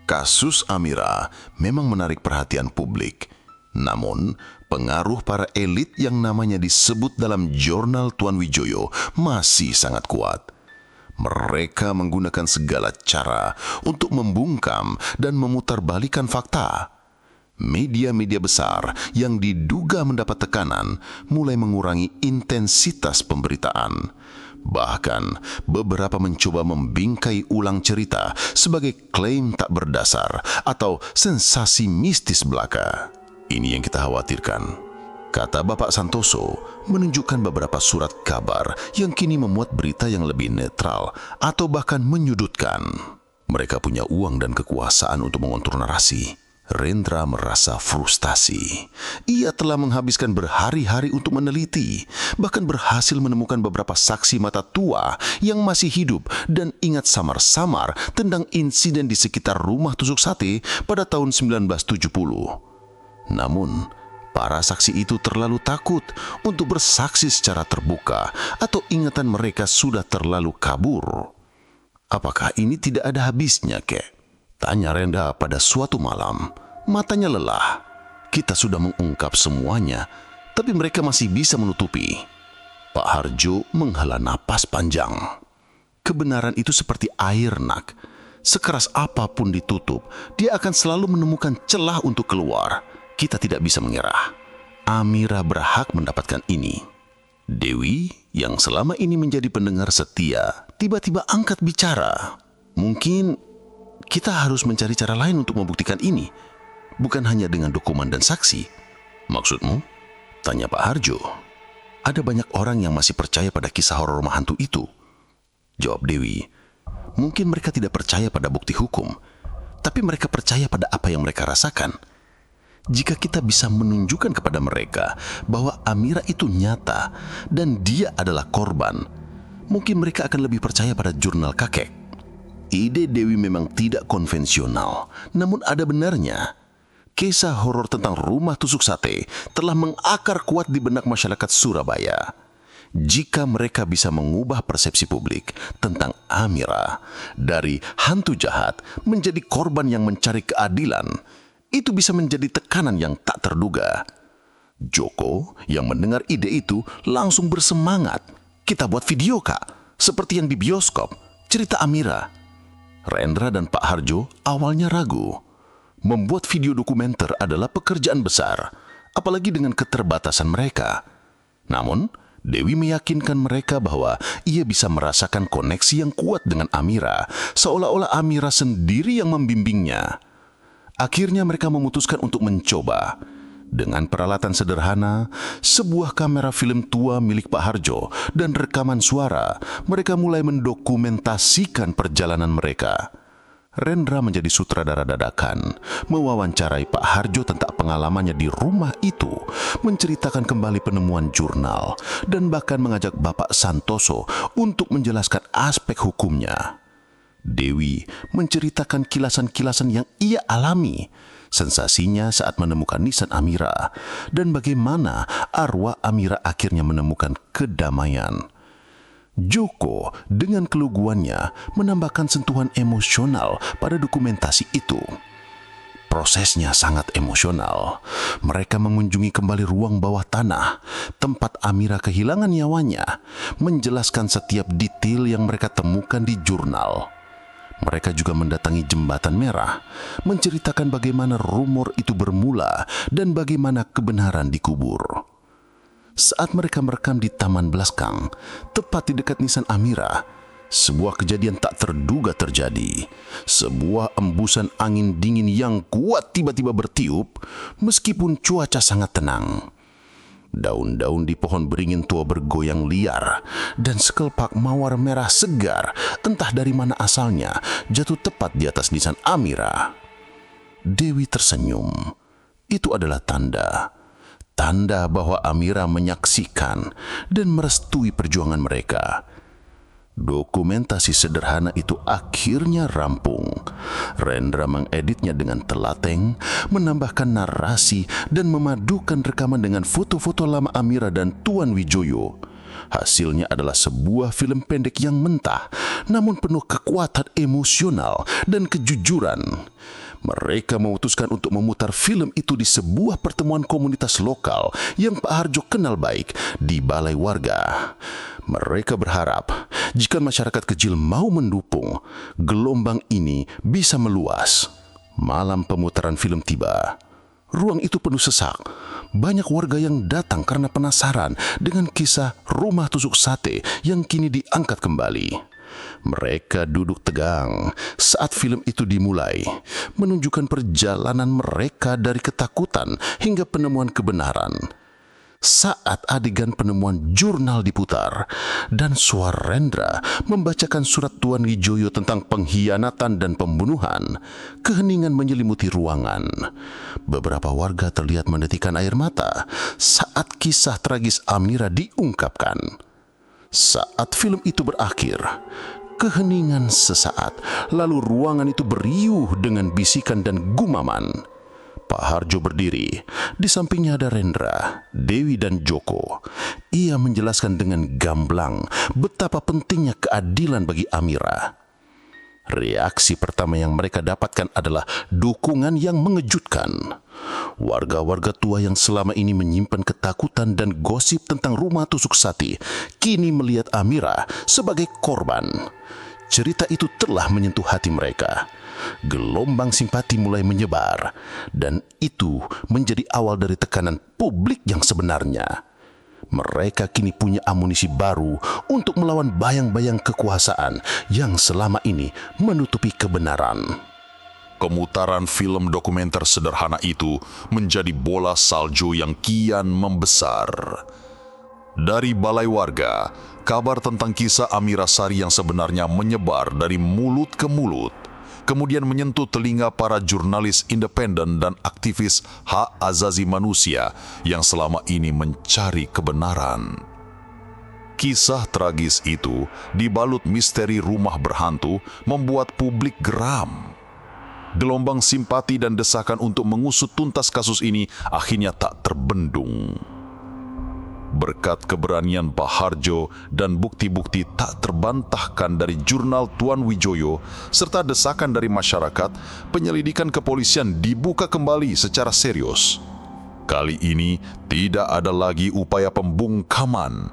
Kasus Amira memang menarik perhatian publik. Namun, pengaruh para elit yang namanya disebut dalam jurnal Tuan Wijoyo masih sangat kuat. Mereka menggunakan segala cara untuk membungkam dan memutarbalikan fakta. Media-media besar yang diduga mendapat tekanan mulai mengurangi intensitas pemberitaan. Bahkan, beberapa mencoba membingkai ulang cerita sebagai klaim tak berdasar atau sensasi mistis belaka. Ini yang kita khawatirkan. Kata Bapak Santoso, menunjukkan beberapa surat kabar yang kini memuat berita yang lebih netral atau bahkan menyudutkan. Mereka punya uang dan kekuasaan untuk mengontrol narasi. Rendra merasa frustasi. Ia telah menghabiskan berhari-hari untuk meneliti, bahkan berhasil menemukan beberapa saksi mata tua yang masih hidup dan ingat samar-samar tentang insiden di sekitar rumah tusuk sate pada tahun 1970. Namun, para saksi itu terlalu takut untuk bersaksi secara terbuka atau ingatan mereka sudah terlalu kabur. Apakah ini tidak ada habisnya, kek? Tanya Rendra pada suatu malam. Matanya lelah. Kita sudah mengungkap semuanya, tapi mereka masih bisa menutupi. Pak Harjo menghela napas panjang. Kebenaran itu seperti air, Nak. Sekeras apapun ditutup, dia akan selalu menemukan celah untuk keluar. Kita tidak bisa menyerah. Amira berhak mendapatkan ini. Dewi, yang selama ini menjadi pendengar setia, tiba-tiba angkat bicara. Mungkin kita harus mencari cara lain untuk membuktikan ini, bukan hanya dengan dokumen dan saksi. Maksudmu? Tanya Pak Harjo. Ada banyak orang yang masih percaya pada kisah horor rumah hantu itu. Jawab Dewi. Mungkin mereka tidak percaya pada bukti hukum, tapi mereka percaya pada apa yang mereka rasakan. Jika kita bisa menunjukkan kepada mereka bahwa Amira itu nyata dan dia adalah korban, mungkin mereka akan lebih percaya pada jurnal kakek. Ide Dewi memang tidak konvensional, namun ada benarnya. Kisah horor tentang rumah tusuk sate telah mengakar kuat di benak masyarakat Surabaya. Jika mereka bisa mengubah persepsi publik tentang Amira dari hantu jahat menjadi korban yang mencari keadilan, itu bisa menjadi tekanan yang tak terduga. Joko yang mendengar ide itu langsung bersemangat. Kita buat video, Kak, seperti yang di bioskop, cerita Amira. Rendra dan Pak Harjo awalnya ragu. Membuat video dokumenter adalah pekerjaan besar, apalagi dengan keterbatasan mereka. Namun, Dewi meyakinkan mereka bahwa ia bisa merasakan koneksi yang kuat dengan Amira, seolah-olah Amira sendiri yang membimbingnya. Akhirnya mereka memutuskan untuk mencoba. Dengan peralatan sederhana, sebuah kamera film tua milik Pak Harjo dan rekaman suara, mereka mulai mendokumentasikan perjalanan mereka. Rendra menjadi sutradara dadakan, mewawancarai Pak Harjo tentang pengalamannya di rumah itu, menceritakan kembali penemuan jurnal, dan bahkan mengajak Bapak Santoso untuk menjelaskan aspek hukumnya. Dewi menceritakan kilasan-kilasan yang ia alami, sensasinya saat menemukan nisan Amira, dan bagaimana arwah Amira akhirnya menemukan kedamaian. Joko dengan keluguannya menambahkan sentuhan emosional pada dokumentasi itu. Prosesnya sangat emosional. Mereka mengunjungi kembali ruang bawah tanah, tempat Amira kehilangan nyawanya, menjelaskan setiap detail yang mereka temukan di jurnal. Mereka juga mendatangi Jembatan Merah, menceritakan bagaimana rumor itu bermula dan bagaimana kebenaran dikubur. Saat mereka merekam di Taman Belakang, tepat di dekat nisan Amira, sebuah kejadian tak terduga terjadi. Sebuah embusan angin dingin yang kuat tiba-tiba bertiup, meskipun cuaca sangat tenang. Daun-daun di pohon beringin tua bergoyang liar, dan sekelpak mawar merah segar, entah dari mana asalnya, jatuh tepat di atas nisan Amira. Dewi tersenyum. Itu adalah tanda bahwa Amira menyaksikan dan merestui perjuangan mereka. Dokumentasi sederhana itu akhirnya rampung. Rendra mengeditnya dengan telateng, menambahkan narasi dan memadukan rekaman dengan foto-foto lama Amira dan Tuan Wijoyo. Hasilnya adalah sebuah film pendek yang mentah, namun penuh kekuatan emosional dan kejujuran. Mereka memutuskan untuk memutar film itu di sebuah pertemuan komunitas lokal yang Pak Harjo kenal baik di Balai Warga. Mereka berharap jika masyarakat kecil mau mendukung, gelombang ini bisa meluas. Malam pemutaran film tiba. Ruang itu penuh sesak. Banyak warga yang datang karena penasaran dengan kisah rumah tusuk sate yang kini diangkat kembali. Mereka duduk tegang saat film itu dimulai, menunjukkan perjalanan mereka dari ketakutan hingga penemuan kebenaran. Saat adegan penemuan jurnal diputar dan suara Rendra membacakan surat Tuan Wijoyo tentang pengkhianatan dan pembunuhan, keheningan menyelimuti ruangan. Beberapa warga terlihat mendetikkan air mata saat kisah tragis Amira diungkapkan. Saat film itu berakhir, keheningan sesaat, lalu ruangan itu beriuh dengan bisikan dan gumaman. Pak Harjo berdiri, di sampingnya ada Rendra, Dewi dan Joko. Ia menjelaskan dengan gamblang betapa pentingnya keadilan bagi Amira. Reaksi pertama yang mereka dapatkan adalah dukungan yang mengejutkan. Warga-warga tua yang selama ini menyimpan ketakutan dan gosip tentang rumah tusuk sate kini melihat Amira sebagai korban. Cerita itu telah menyentuh hati mereka. Gelombang simpati mulai menyebar, dan itu menjadi awal dari tekanan publik yang sebenarnya. Mereka kini punya amunisi baru untuk melawan bayang-bayang kekuasaan yang selama ini menutupi kebenaran. Kemutaran film dokumenter sederhana itu menjadi bola salju yang kian membesar. Dari balai warga, kabar tentang kisah Amira Sari yang sebenarnya menyebar dari mulut ke mulut, kemudian menyentuh telinga para jurnalis independen dan aktivis hak asasi manusia yang selama ini mencari kebenaran. Kisah tragis itu dibalut misteri rumah berhantu membuat publik geram. Gelombang simpati dan desakan untuk mengusut tuntas kasus ini akhirnya tak terbendung. Berkat keberanian Pak Hardjo dan bukti-bukti tak terbantahkan dari jurnal Tuan Wijoyo serta desakan dari masyarakat, penyelidikan kepolisian dibuka kembali secara serius. Kali ini tidak ada lagi upaya pembungkaman.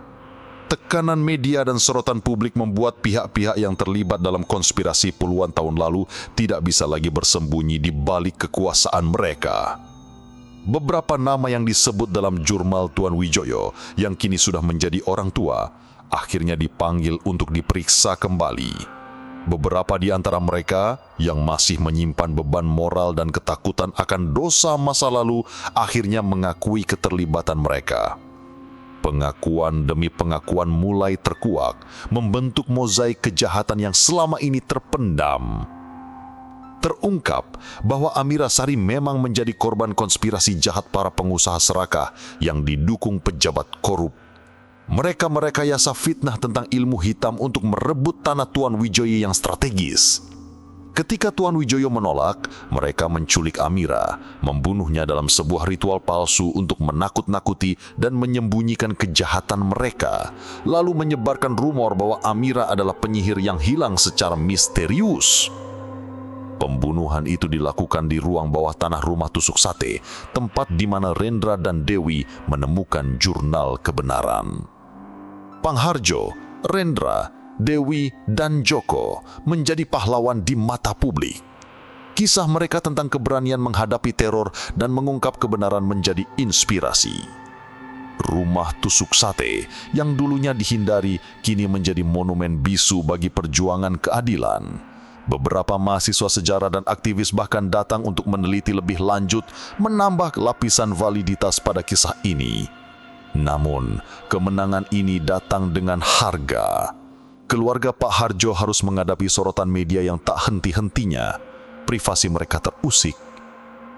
Tekanan media dan sorotan publik membuat pihak-pihak yang terlibat dalam konspirasi puluhan tahun lalu tidak bisa lagi bersembunyi di balik kekuasaan mereka. Beberapa nama yang disebut dalam jurnal Tuan Wijoyo yang kini sudah menjadi orang tua, akhirnya dipanggil untuk diperiksa kembali. Beberapa di antara mereka yang masih menyimpan beban moral dan ketakutan akan dosa masa lalu akhirnya mengakui keterlibatan mereka. Pengakuan demi pengakuan mulai terkuak, membentuk mozaik kejahatan yang selama ini terpendam. Terungkap bahwa Amira Sari memang menjadi korban konspirasi jahat para pengusaha serakah yang didukung pejabat korup. Mereka merekayasa fitnah tentang ilmu hitam untuk merebut tanah Tuan Wijoyo yang strategis. Ketika Tuan Wijoyo menolak, mereka menculik Amira, membunuhnya dalam sebuah ritual palsu untuk menakut-nakuti dan menyembunyikan kejahatan mereka, lalu menyebarkan rumor bahwa Amira adalah penyihir yang hilang secara misterius. Pembunuhan itu dilakukan di ruang bawah tanah rumah tusuk sate, tempat di mana Rendra dan Dewi menemukan jurnal kebenaran. Pang Hardjo, Rendra, Dewi, dan Joko menjadi pahlawan di mata publik. Kisah mereka tentang keberanian menghadapi teror dan mengungkap kebenaran menjadi inspirasi. Rumah tusuk sate yang dulunya dihindari kini menjadi monumen bisu bagi perjuangan keadilan. Beberapa mahasiswa sejarah dan aktivis bahkan datang untuk meneliti lebih lanjut, menambah lapisan validitas pada kisah ini. Namun, kemenangan ini datang dengan harga. Keluarga Pak Hardjo harus menghadapi sorotan media yang tak henti-hentinya. Privasi mereka terusik.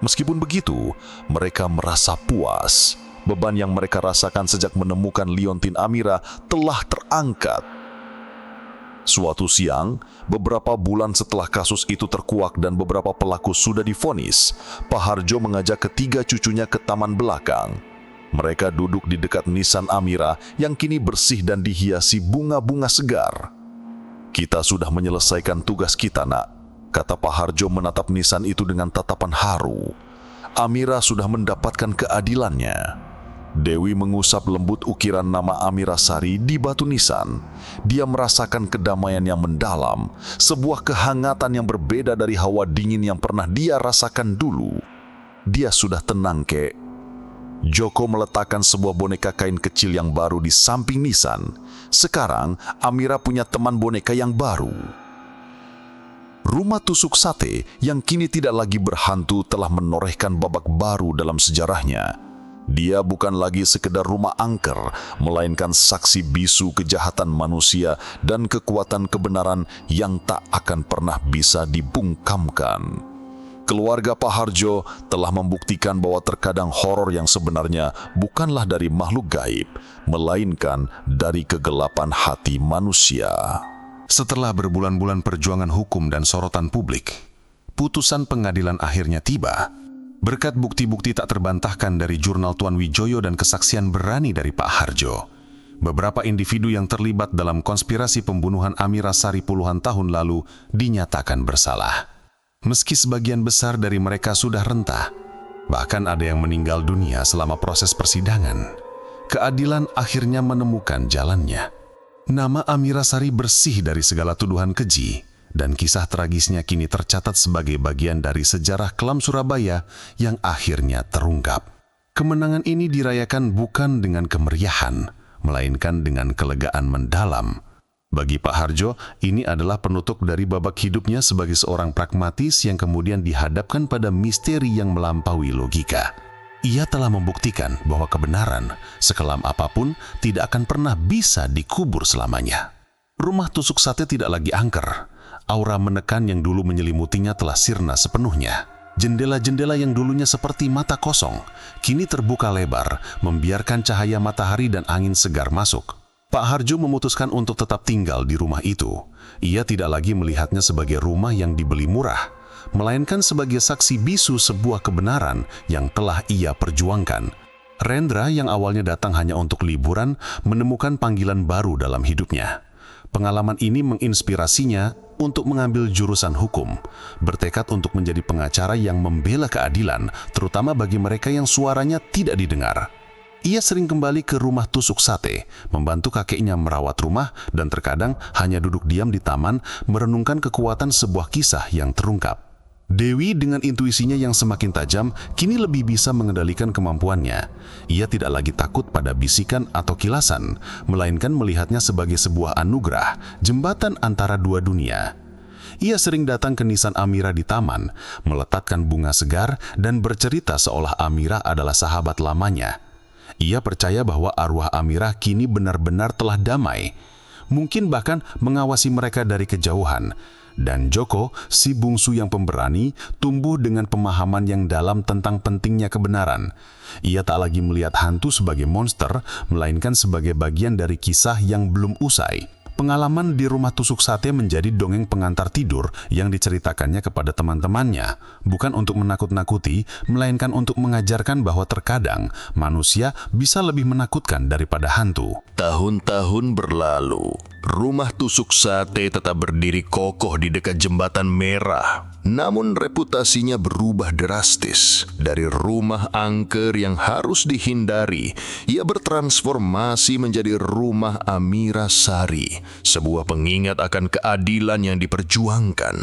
Meskipun begitu, mereka merasa puas. Beban yang mereka rasakan sejak menemukan liontin Amira telah terangkat. Suatu siang, beberapa bulan setelah kasus itu terkuak dan beberapa pelaku sudah divonis, Pak Hardjo mengajak ketiga cucunya ke taman belakang. Mereka duduk di dekat nisan Amira yang kini bersih dan dihiasi bunga-bunga segar. "Kita sudah menyelesaikan tugas kita, Nak," kata Pak Hardjo menatap nisan itu dengan tatapan haru. Amira sudah mendapatkan keadilannya. Dewi mengusap lembut ukiran nama Amira Sari di batu nisan. Dia merasakan kedamaian yang mendalam, sebuah kehangatan yang berbeda dari hawa dingin yang pernah dia rasakan dulu. Dia sudah tenang, Kek. Joko meletakkan sebuah boneka kain kecil yang baru di samping nisan. Sekarang, Amira punya teman boneka yang baru. Rumah tusuk sate yang kini tidak lagi berhantu telah menorehkan babak baru dalam sejarahnya. Dia bukan lagi sekedar rumah angker, melainkan saksi bisu kejahatan manusia dan kekuatan kebenaran yang tak akan pernah bisa dibungkamkan. Keluarga Pak Hardjo telah membuktikan bahwa terkadang horor yang sebenarnya bukanlah dari makhluk gaib, melainkan dari kegelapan hati manusia. Setelah berbulan-bulan perjuangan hukum dan sorotan publik, putusan pengadilan akhirnya tiba. Berkat bukti-bukti tak terbantahkan dari jurnal Tuan Wijoyo dan kesaksian berani dari Pak Hardjo, beberapa individu yang terlibat dalam konspirasi pembunuhan Amira Sari puluhan tahun lalu dinyatakan bersalah. Meski sebagian besar dari mereka sudah rentah, bahkan ada yang meninggal dunia selama proses persidangan, keadilan akhirnya menemukan jalannya. Nama Amira Sari bersih dari segala tuduhan keji, dan kisah tragisnya kini tercatat sebagai bagian dari sejarah kelam Surabaya yang akhirnya terungkap. Kemenangan ini dirayakan bukan dengan kemeriahan, melainkan dengan kelegaan mendalam. Bagi Pak Hardjo, ini adalah penutup dari babak hidupnya sebagai seorang pragmatis yang kemudian dihadapkan pada misteri yang melampaui logika. Ia telah membuktikan bahwa kebenaran, sekelam apapun, tidak akan pernah bisa dikubur selamanya. Rumah tusuk sate tidak lagi angker. Aura menekan yang dulu menyelimutinya telah sirna sepenuhnya. Jendela-jendela yang dulunya seperti mata kosong, kini terbuka lebar, membiarkan cahaya matahari dan angin segar masuk. Pak Hardjo memutuskan untuk tetap tinggal di rumah itu. Ia tidak lagi melihatnya sebagai rumah yang dibeli murah, melainkan sebagai saksi bisu sebuah kebenaran yang telah ia perjuangkan. Rendra yang awalnya datang hanya untuk liburan, menemukan panggilan baru dalam hidupnya. Pengalaman ini menginspirasinya untuk mengambil jurusan hukum, bertekad untuk menjadi pengacara yang membela keadilan, terutama bagi mereka yang suaranya tidak didengar. Ia sering kembali ke rumah tusuk sate, membantu kakeknya merawat rumah, dan terkadang hanya duduk diam di taman, merenungkan kekuatan sebuah kisah yang terungkap. Dewi dengan intuisinya yang semakin tajam, kini lebih bisa mengendalikan kemampuannya. Ia tidak lagi takut pada bisikan atau kilasan, melainkan melihatnya sebagai sebuah anugerah, jembatan antara dua dunia. Ia sering datang ke nisan Amira di taman, meletakkan bunga segar, dan bercerita seolah Amira adalah sahabat lamanya. Ia percaya bahwa arwah Amira kini benar-benar telah damai, mungkin bahkan mengawasi mereka dari kejauhan. Dan Joko, si bungsu yang pemberani, tumbuh dengan pemahaman yang dalam tentang pentingnya kebenaran. Ia tak lagi melihat hantu sebagai monster, melainkan sebagai bagian dari kisah yang belum usai. Pengalaman di rumah tusuk sate menjadi dongeng pengantar tidur yang diceritakannya kepada teman-temannya, bukan untuk menakut-nakuti, melainkan untuk mengajarkan bahwa terkadang manusia bisa lebih menakutkan daripada hantu. Tahun-tahun berlalu, rumah tusuk sate tetap berdiri kokoh di dekat jembatan merah. Namun reputasinya berubah drastis. Dari rumah angker yang harus dihindari, ia bertransformasi menjadi rumah Amira Sari, sebuah pengingat akan keadilan yang diperjuangkan.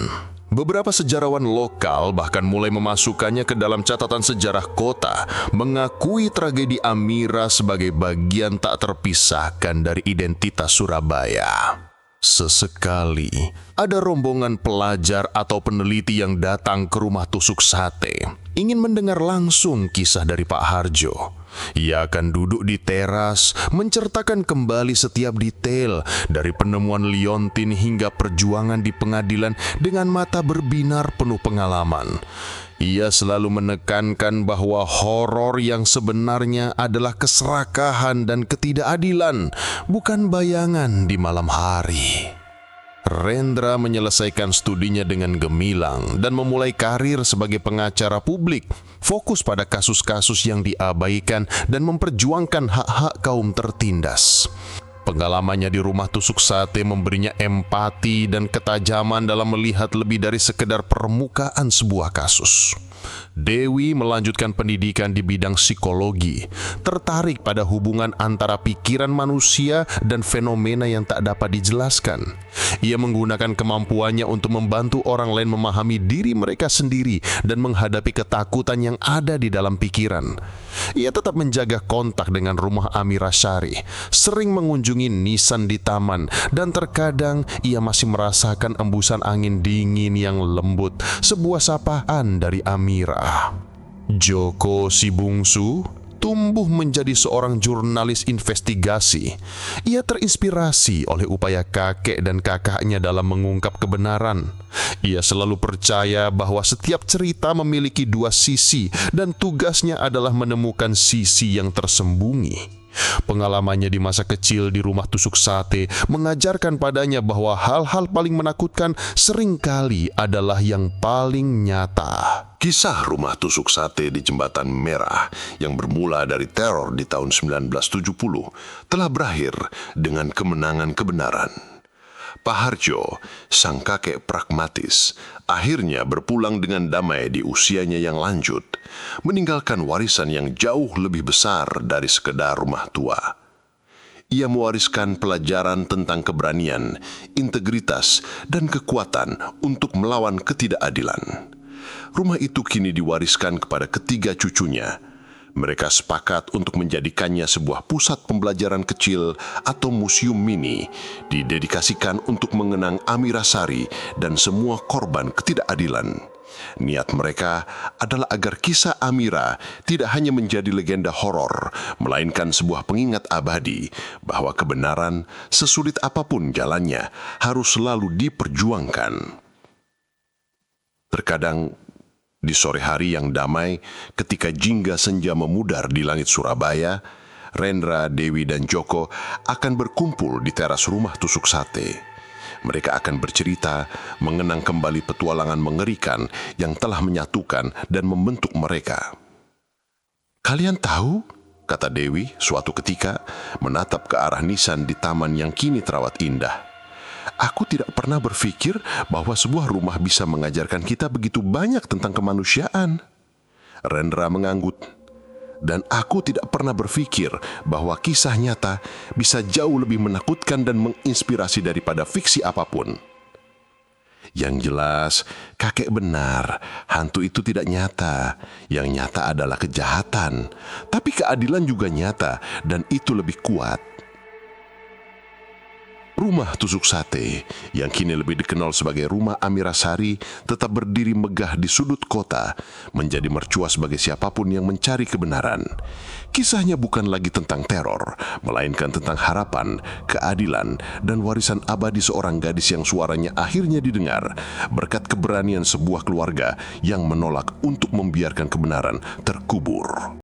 Beberapa sejarawan lokal bahkan mulai memasukkannya ke dalam catatan sejarah kota, mengakui tragedi Amira sebagai bagian tak terpisahkan dari identitas Surabaya. Sesekali, ada rombongan pelajar atau peneliti yang datang ke rumah tusuk sate, ingin mendengar langsung kisah dari Pak Hardjo. Ia akan duduk di teras, menceritakan kembali setiap detail, dari penemuan liontin hingga perjuangan di pengadilan dengan mata berbinar penuh pengalaman. Ia selalu menekankan bahwa horor yang sebenarnya adalah keserakahan dan ketidakadilan, bukan bayangan di malam hari. Rendra menyelesaikan studinya dengan gemilang dan memulai karir sebagai pengacara publik, fokus pada kasus-kasus yang diabaikan dan memperjuangkan hak-hak kaum tertindas. Pengalamannya di rumah tusuk sate memberinya empati dan ketajaman dalam melihat lebih dari sekedar permukaan sebuah kasus. Dewi melanjutkan pendidikan di bidang psikologi, tertarik pada hubungan antara pikiran manusia dan fenomena yang tak dapat dijelaskan. Ia menggunakan kemampuannya untuk membantu orang lain memahami diri mereka sendiri dan menghadapi ketakutan yang ada di dalam pikiran. Ia tetap menjaga kontak dengan rumah Amira Sari, sering mengunjungi nisan di taman, dan terkadang ia masih merasakan embusan angin dingin yang lembut, sebuah sapaan dari Amira. Joko si bungsu tumbuh menjadi seorang jurnalis investigasi. Ia terinspirasi oleh upaya kakek dan kakaknya dalam mengungkap kebenaran. Ia selalu percaya bahwa setiap cerita memiliki dua sisi dan tugasnya adalah menemukan sisi yang tersembunyi. Pengalamannya di masa kecil di rumah tusuk sate mengajarkan padanya bahwa hal-hal paling menakutkan seringkali adalah yang paling nyata. Kisah rumah tusuk sate di Jembatan Merah yang bermula dari teror di tahun 1970 telah berakhir dengan kemenangan kebenaran. Pak Harjo, sang kakek pragmatis, akhirnya berpulang dengan damai di usianya yang lanjut, meninggalkan warisan yang jauh lebih besar dari sekedar rumah tua. Ia mewariskan pelajaran tentang keberanian, integritas, dan kekuatan untuk melawan ketidakadilan. Rumah itu kini diwariskan kepada ketiga cucunya. Mereka sepakat untuk menjadikannya sebuah pusat pembelajaran kecil atau museum mini, didedikasikan untuk mengenang Amira Sari dan semua korban ketidakadilan. Niat mereka adalah agar kisah Amira tidak hanya menjadi legenda horor, melainkan sebuah pengingat abadi bahwa kebenaran, sesulit apapun jalannya, harus selalu diperjuangkan. Terkadang, di sore hari yang damai, ketika jingga senja memudar di langit Surabaya, Rendra, Dewi, dan Joko akan berkumpul di teras rumah tusuk sate. Mereka akan bercerita, mengenang kembali petualangan mengerikan yang telah menyatukan dan membentuk mereka. "Kalian tahu?" kata Dewi suatu ketika, menatap ke arah nisan di taman yang kini terawat indah. "Aku tidak pernah berpikir bahwa sebuah rumah bisa mengajarkan kita begitu banyak tentang kemanusiaan." Rendra mengangguk. "Dan aku tidak pernah berpikir bahwa kisah nyata bisa jauh lebih menakutkan dan menginspirasi daripada fiksi apapun." Yang jelas, kakek benar, hantu itu tidak nyata. Yang nyata adalah kejahatan. Tapi keadilan juga nyata, dan itu lebih kuat. Rumah tusuk sate, yang kini lebih dikenal sebagai Rumah Amira Sari, tetap berdiri megah di sudut kota, menjadi mercua sebagai siapapun yang mencari kebenaran. Kisahnya bukan lagi tentang teror, melainkan tentang harapan, keadilan, dan warisan abadi seorang gadis yang suaranya akhirnya didengar, berkat keberanian sebuah keluarga yang menolak untuk membiarkan kebenaran terkubur.